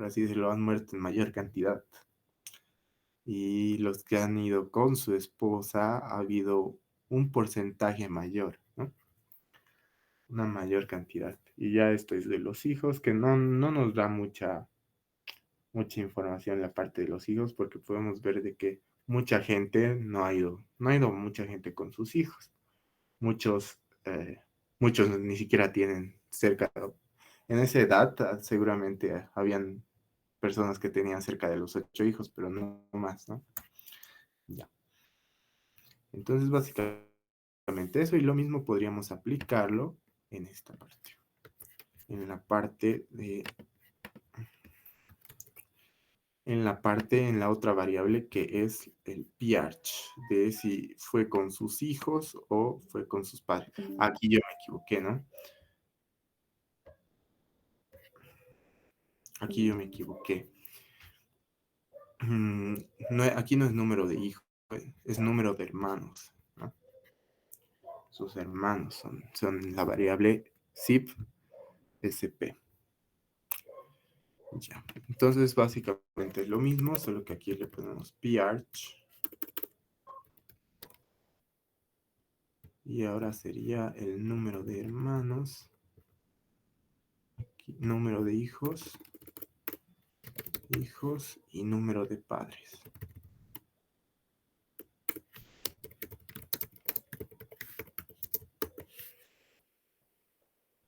así decirlo, han muerto en mayor cantidad. Y los que han ido con su esposa, ha habido un porcentaje mayor, ¿no? Una mayor cantidad. Y ya esto es de los hijos, que no nos da mucha información la parte de los hijos, porque podemos ver de que mucha gente no ha ido mucha gente con sus hijos. Muchos, muchos ni siquiera tienen cerca, en esa edad seguramente habían personas que tenían cerca de los 8 hijos, pero no más, ¿no? Ya. Entonces, básicamente eso, y lo mismo podríamos aplicarlo en esta parte. En la otra variable que es el PH, de si fue con sus hijos o fue con sus padres. Aquí yo me equivoqué, ¿no? Aquí yo me equivoqué. No, aquí no es número de hijos, es número de hermanos, ¿no? Sus hermanos son la variable zip sp. Ya. Entonces, básicamente es lo mismo, solo que aquí le ponemos pH. Y ahora sería el número de hermanos, aquí, número de hijos y número de padres.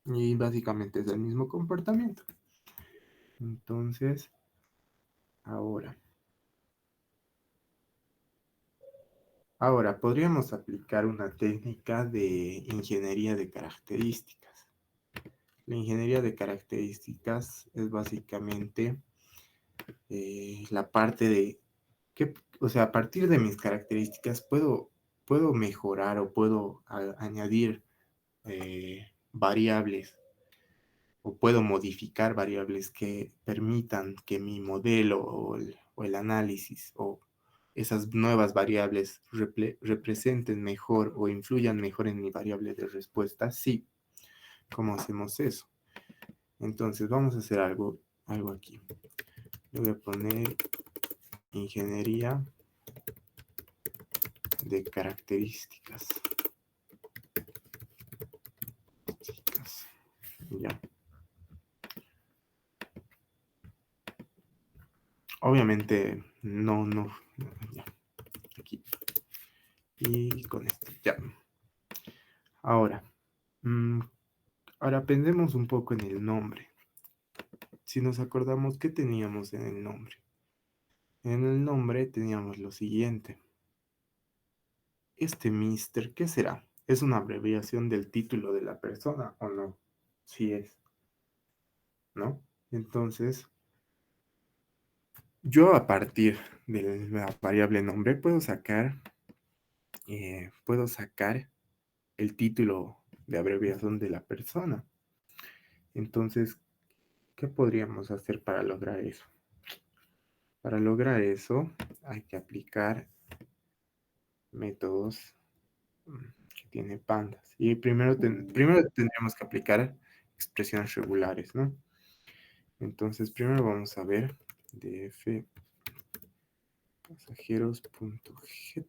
Y básicamente es el mismo comportamiento. Entonces, ahora Ahora, podríamos aplicar una técnica de ingeniería de características. La ingeniería de características es básicamente la parte de que, o sea, a partir de mis características puedo mejorar o puedo añadir variables o puedo modificar variables que permitan que mi modelo o el análisis o esas nuevas variables representen mejor o influyan mejor en mi variable de respuesta. Sí, ¿cómo hacemos eso? Entonces vamos a hacer algo aquí. Le voy a poner ingeniería de características. Ya. Obviamente, no, ya, aquí. Y con esto, ya. Ahora, mm, ahora pensemos un poco en el nombre. Si nos acordamos, ¿qué teníamos en el nombre? En el nombre teníamos lo siguiente. Este Mister, ¿qué será? ¿Es una abreviación del título de la persona o no? Sí es, ¿no? Entonces, yo a partir de la variable nombre puedo sacar el título de abreviación de la persona. Entonces, ¿qué podríamos hacer para lograr eso? Para lograr eso hay que aplicar métodos que tiene pandas. Y primero tendríamos que aplicar expresiones regulares, ¿no? Entonces, primero vamos a ver df pasajeros.get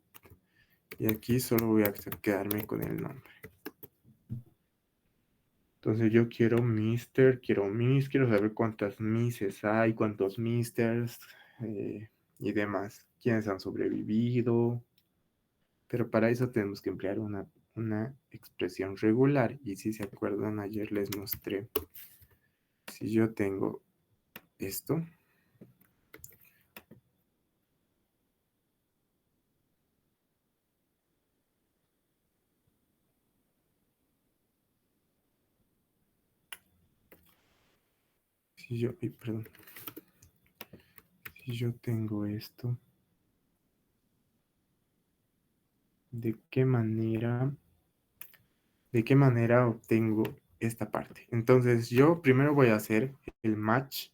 y aquí solo voy a quedarme con el nombre. Entonces yo quiero Mister, quiero Miss, quiero saber cuántas Misses hay, cuántos Misters y demás, quiénes han sobrevivido, pero para eso tenemos que emplear una expresión regular y si se acuerdan ayer les mostré, si yo tengo esto, perdón, si yo tengo esto, ¿de qué manera obtengo esta parte? Entonces yo primero voy a hacer el match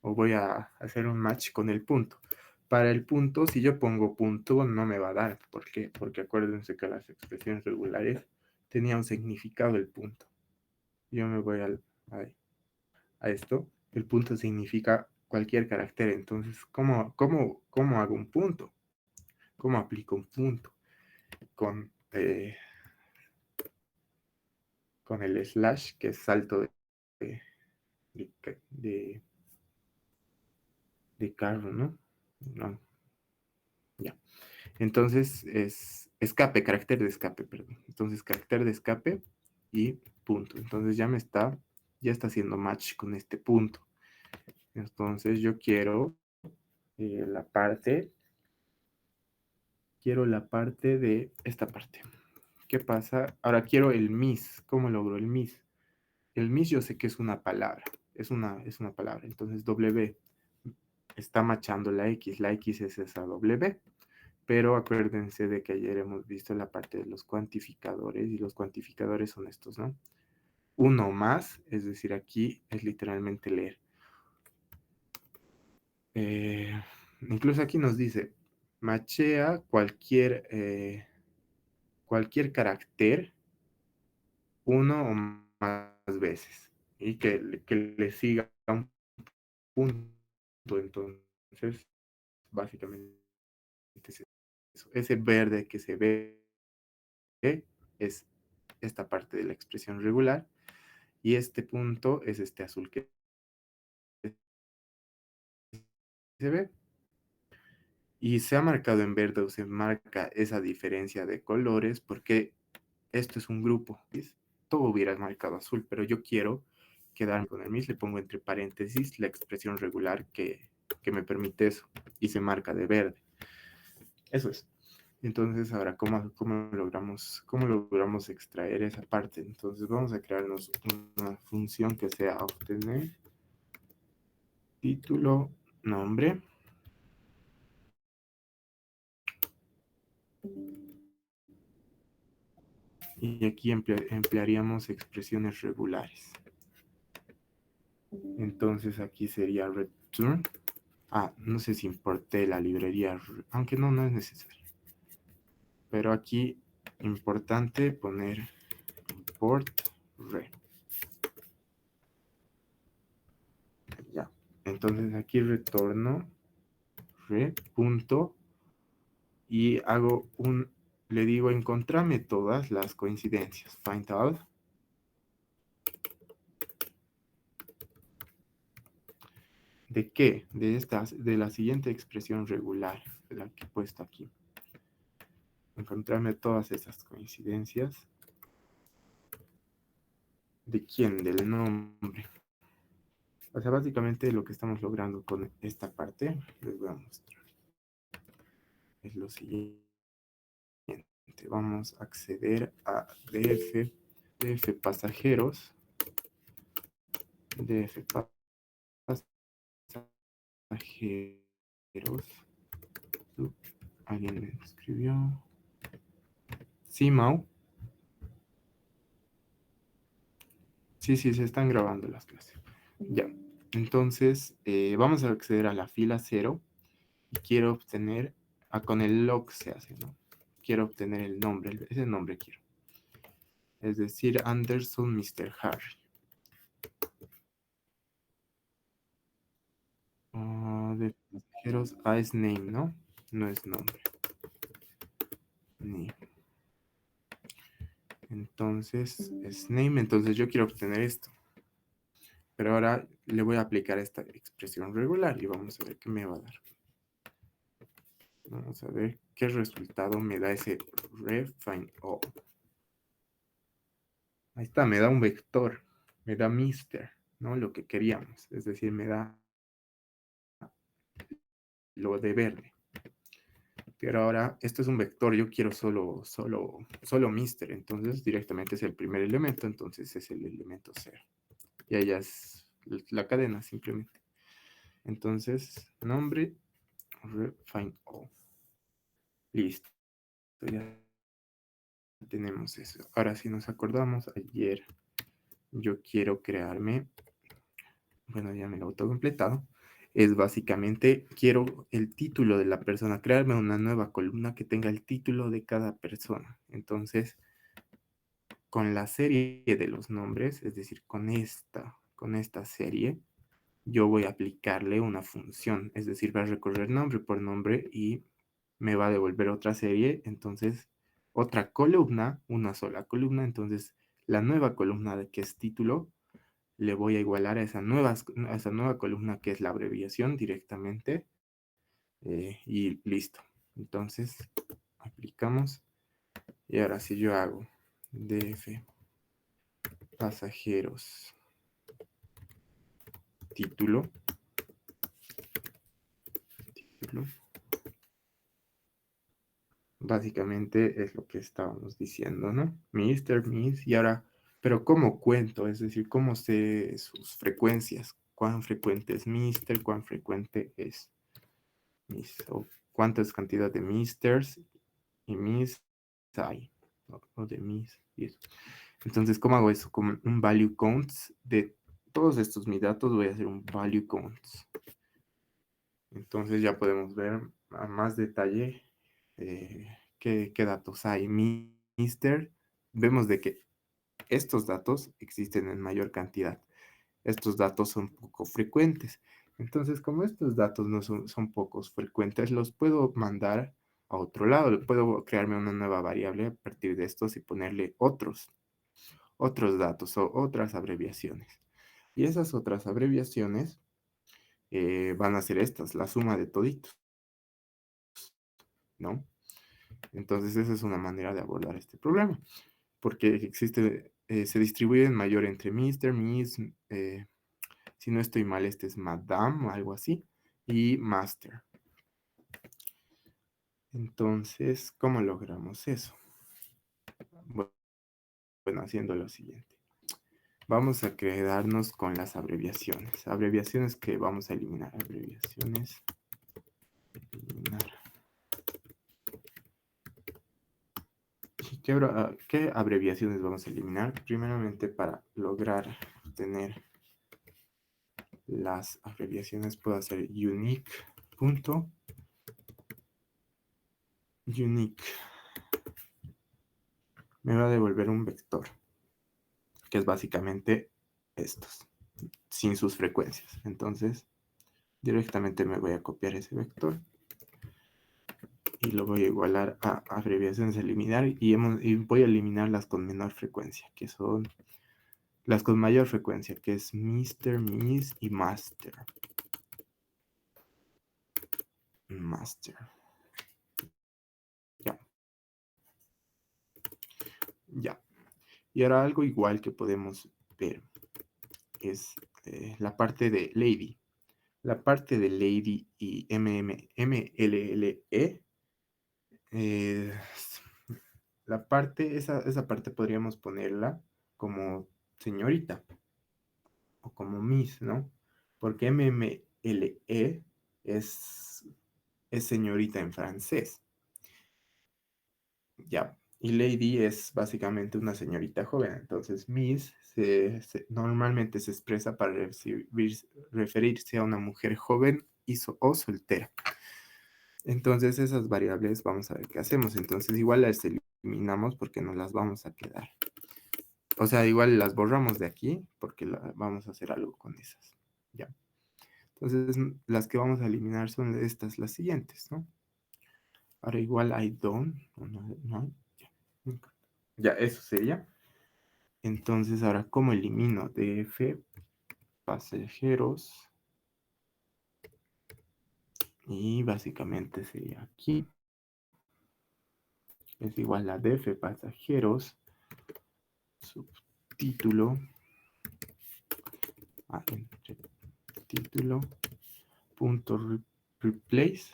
o voy a hacer un match con el punto. Para el punto, si yo pongo punto, no me va a dar. ¿Por qué? Porque acuérdense que las expresiones regulares tenían un significado el punto. Yo me voy a esto. El punto significa cualquier carácter. Entonces, ¿cómo hago un punto? ¿Cómo aplico un punto? Con, con el slash, que es salto de, de, de carro, ¿no? No, ya. Entonces es escape, carácter de escape, perdón. Entonces carácter de escape y punto. Entonces ya está haciendo match con este punto. Entonces yo quiero la parte, de esta parte. ¿Qué pasa? Ahora quiero el mis. ¿Cómo logro el mis? El mis yo sé que es una palabra. Es una palabra. Entonces W está machando la X. La X es esa W. Pero acuérdense de que ayer hemos visto la parte de los cuantificadores y los cuantificadores son estos, ¿no? Uno más, es decir, aquí es literalmente leer. Incluso aquí nos dice, machea cualquier carácter uno o más veces y que le siga un punto. Entonces, básicamente es eso. Ese verde que se ve es esta parte de la expresión regular y este punto es este azul que se ve. Y se ha marcado en verde o se marca esa diferencia de colores porque esto es un grupo. ¿Ves? Todo hubiera marcado azul, pero yo quiero quedarme con el mis, le pongo entre paréntesis la expresión regular que me permite eso y se marca de verde. Eso es. Entonces, ahora, ¿cómo logramos extraer esa parte? Entonces, vamos a crearnos una función que sea obtener título, nombre. Y aquí emplearíamos expresiones regulares. Entonces, aquí sería return. No sé si importé la librería, aunque no es necesario. Pero aquí, importante poner import re. Ya. Entonces aquí retorno re punto y le digo encontrame todas las coincidencias. Find all. ¿De qué? De la siguiente expresión regular, de la que he puesto aquí. Encontrarme todas esas coincidencias. ¿De quién? Del nombre. O sea, básicamente lo que estamos logrando con esta parte, les voy a mostrar, es lo siguiente. Vamos a acceder a df pasajeros, df pasajeros. Alguien me escribió. Sí, Mau. Sí, se están grabando las clases. Ya. Entonces, vamos a acceder a la fila 0 y quiero obtener, con el log se hace, ¿no? Quiero obtener el nombre, ese nombre quiero. Es decir, Anderson Mr. Harry. De pasajeros, es name, ¿no? No es nombre. Name. Entonces, es name, entonces yo quiero obtener esto. Pero ahora le voy a aplicar esta expresión regular y vamos a ver qué me va a dar. Vamos a ver qué resultado me da ese refine all. Ahí está, me da un vector, me da Mister, ¿no? Lo que queríamos, es decir, me da lo de verde. Pero ahora, esto es un vector, yo quiero solo Mister, entonces directamente es el primer elemento, entonces es el elemento 0. Y ahí ya es la cadena simplemente. Entonces, nombre, refine all. Listo, ya tenemos eso. Ahora, si nos acordamos, ayer yo quiero crearme, bueno, ya me lo he autocompletado, es básicamente, quiero el título de la persona, crearme una nueva columna que tenga el título de cada persona. Entonces, con la serie de los nombres, es decir, con esta serie, yo voy a aplicarle una función, es decir, va a recorrer nombre por nombre y me va a devolver otra serie, entonces otra columna, una sola columna, entonces la nueva columna de que es título, le voy a igualar a esa nueva columna que es la abreviación directamente y listo. Entonces aplicamos y ahora si yo hago df pasajeros título, básicamente es lo que estábamos diciendo, ¿no? Mr., Miss, y ahora, pero ¿cómo cuento? Es decir, ¿cómo sé sus frecuencias? ¿Cuán frecuente es Mr., cuán frecuente es Miss? O cuántas cantidad de Misters y Miss hay, o de Miss, y eso. Entonces, ¿cómo hago eso? Como un value counts de todos estos mis datos, voy a hacer un value counts. Entonces ya podemos ver a más detalle qué datos hay. Mister, vemos de que estos datos existen en mayor cantidad. Estos datos son poco frecuentes. Entonces, como estos datos no son pocos frecuentes, los puedo mandar a otro lado. Puedo crearme una nueva variable a partir de estos y ponerle otros datos o otras abreviaciones. Y esas otras abreviaciones van a ser estas, la suma de toditos, ¿no? Entonces, esa es una manera de abordar este problema, porque se distribuye en mayor entre Mr., Miss, si no estoy mal, este es Madame o algo así, y Master. Entonces, ¿cómo logramos eso? Bueno, haciendo lo siguiente. Vamos a quedarnos con las abreviaciones. Abreviaciones que vamos a eliminar. Abreviaciones. Eliminar. ¿Qué abreviaciones vamos a eliminar? Primeramente, para lograr tener las abreviaciones, puedo hacer unique. Unique. Me va a devolver un vector, que es básicamente estos, sin sus frecuencias. Entonces, directamente me voy a copiar ese vector y lo voy a igualar a abreviaciones a eliminar y voy a eliminar las con menor frecuencia, que son las con mayor frecuencia, que es Mr., Miss y Master. Master. Ya. Ya. Y ahora algo igual que podemos ver es la parte de Lady. La parte de Lady y MLLE, eh, la parte, esa parte podríamos ponerla como señorita o como Miss, ¿no? Porque MMLE es señorita en francés, ¿ya? Y Lady es básicamente una señorita joven. Entonces, Miss normalmente se expresa para referirse a una mujer joven o soltera. Entonces, esas variables vamos a ver qué hacemos. Entonces, igual las eliminamos porque no las vamos a quedar. O sea, igual las borramos de aquí porque vamos a hacer algo con esas. ¿Ya? Entonces, las que vamos a eliminar son estas, las siguientes, ¿no? Ahora igual I don't, no, ya, eso sería. Entonces, ahora, ¿cómo elimino DF pasajeros? Y básicamente sería aquí. Es igual a DF pasajeros, subtítulo, título, punto replace,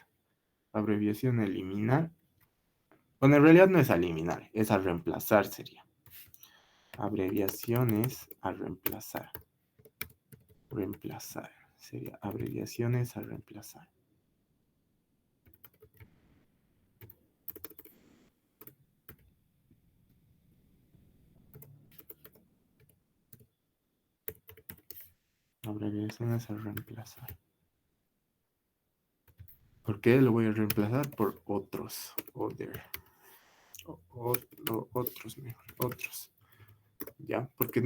abreviación eliminar. Bueno, en realidad no es a eliminar, es a reemplazar sería. Abreviaciones a reemplazar. Reemplazar. Sería abreviaciones a reemplazar. Abreviaciones a reemplazar. ¿Por qué lo voy a reemplazar? Por otros. Other. Otros, mejor. Otros. ¿Ya? Porque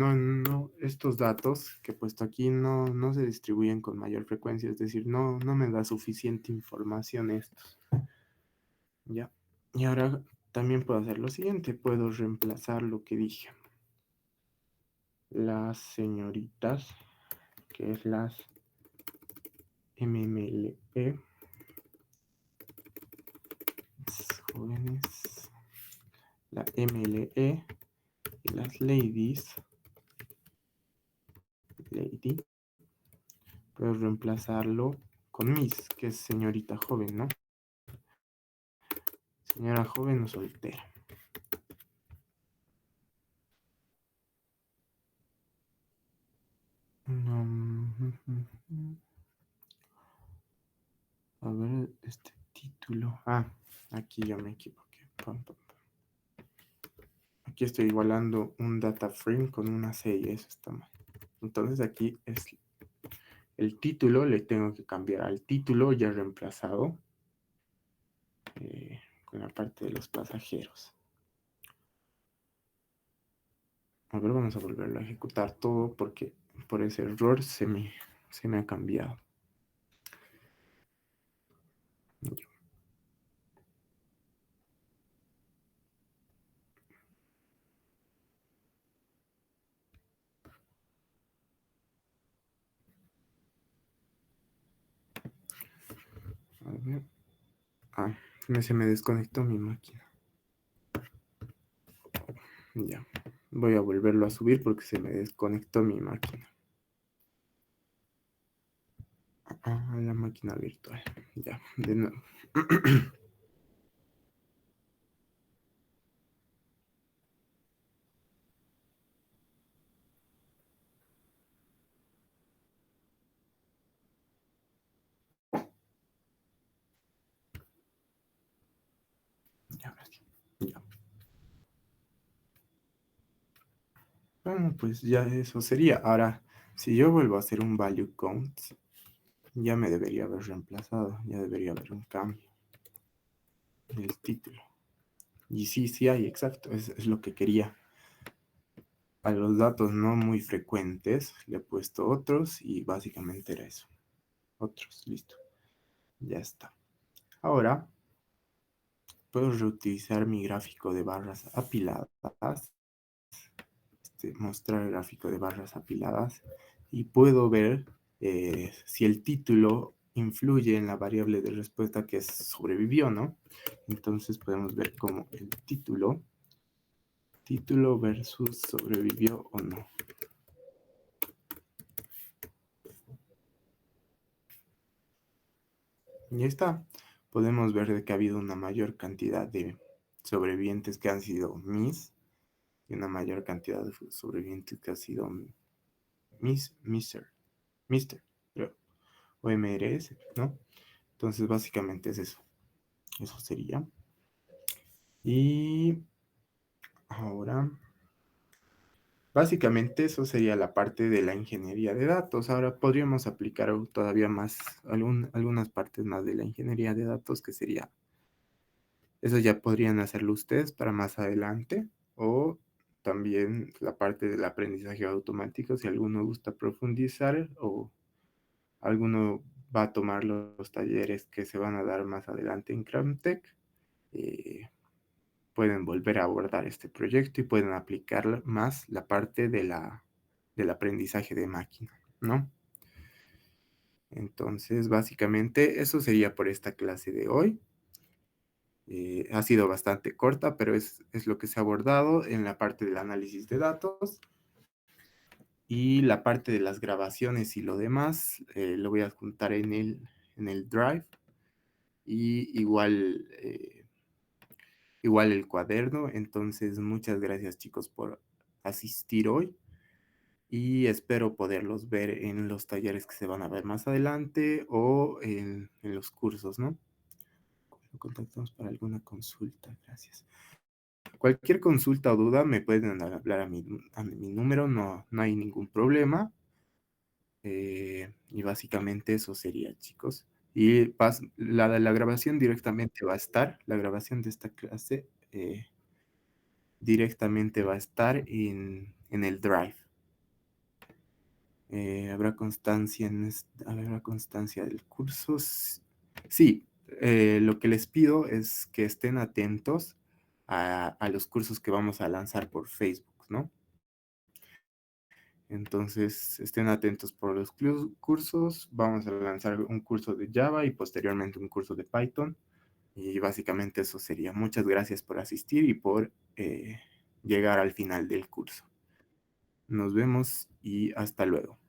estos datos que he puesto aquí no se distribuyen con mayor frecuencia, es decir, no me da suficiente información estos. ¿Ya? Y ahora también puedo hacer lo siguiente, puedo reemplazar lo que dije. Las señoritas, que es las MMLE, jóvenes, la MLE y las ladies, lady, puedo reemplazarlo con Miss, que es señorita joven, ¿no? Señora joven o soltera. A ver, este título. Ah, aquí yo me equivoqué. Aquí estoy igualando un data frame con una C y eso está mal. Entonces aquí es el título, le tengo que cambiar al título ya reemplazado con la parte de los pasajeros. A ver, vamos a volverlo a ejecutar todo porque por ese error se me ha cambiado. A ver. Ah, se me desconectó mi máquina. Ya. Voy a volverlo a subir porque se me desconectó mi máquina. Ah, la máquina virtual. Ya, de nuevo. ahora sí. Ya. Bueno, pues ya eso sería. Ahora, si yo vuelvo a hacer un value count, ya me debería haber reemplazado, ya debería haber un cambio del título. Y sí, sí hay, exacto, es lo que quería. A los datos no muy frecuentes le he puesto otros y básicamente era eso. Otros, listo. Ya está. Ahora puedo reutilizar mi gráfico de barras apiladas, mostrar el gráfico de barras apiladas y puedo ver si el título influye en la variable de respuesta que sobrevivió, ¿no? Entonces podemos ver cómo el título versus sobrevivió o no. Y ahí está. Podemos ver de que ha habido una mayor cantidad de sobrevivientes que han sido Miss y una mayor cantidad de sobrevivientes que ha sido Miss, Mister, creo, o MRS, ¿no? Entonces, básicamente es eso. Eso sería. Y ahora, básicamente eso sería la parte de la ingeniería de datos. Ahora podríamos aplicar todavía más, algunas partes más de la ingeniería de datos, que sería, eso ya podrían hacerlo ustedes para más adelante, o también la parte del aprendizaje automático, si alguno gusta profundizar o alguno va a tomar los talleres que se van a dar más adelante en Cramtech. eh, Pueden volver a abordar este proyecto y pueden aplicar más la parte del aprendizaje de máquina, ¿no? Entonces, básicamente, eso sería por esta clase de hoy. Ha sido bastante corta, pero es lo que se ha abordado en la parte del análisis de datos. Y la parte de las grabaciones y lo demás, lo voy a juntar en el Drive. Y igual el cuaderno. Entonces, muchas gracias, chicos, por asistir hoy. Y espero poderlos ver en los talleres que se van a ver más adelante o en los cursos, ¿no? Lo contactamos para alguna consulta, gracias. Cualquier consulta o duda me pueden hablar a mi número, no, no hay ningún problema. Y básicamente eso sería, chicos. Y la grabación directamente va a estar, la grabación de esta clase directamente va a estar en el Drive. Habrá constancia del curso. Sí, lo que les pido es que estén atentos a los cursos que vamos a lanzar por Facebook, ¿no? Entonces, estén atentos por los cursos. Vamos a lanzar un curso de Java y posteriormente un curso de Python. Y básicamente eso sería. Muchas gracias por asistir y por llegar al final del curso. Nos vemos y hasta luego.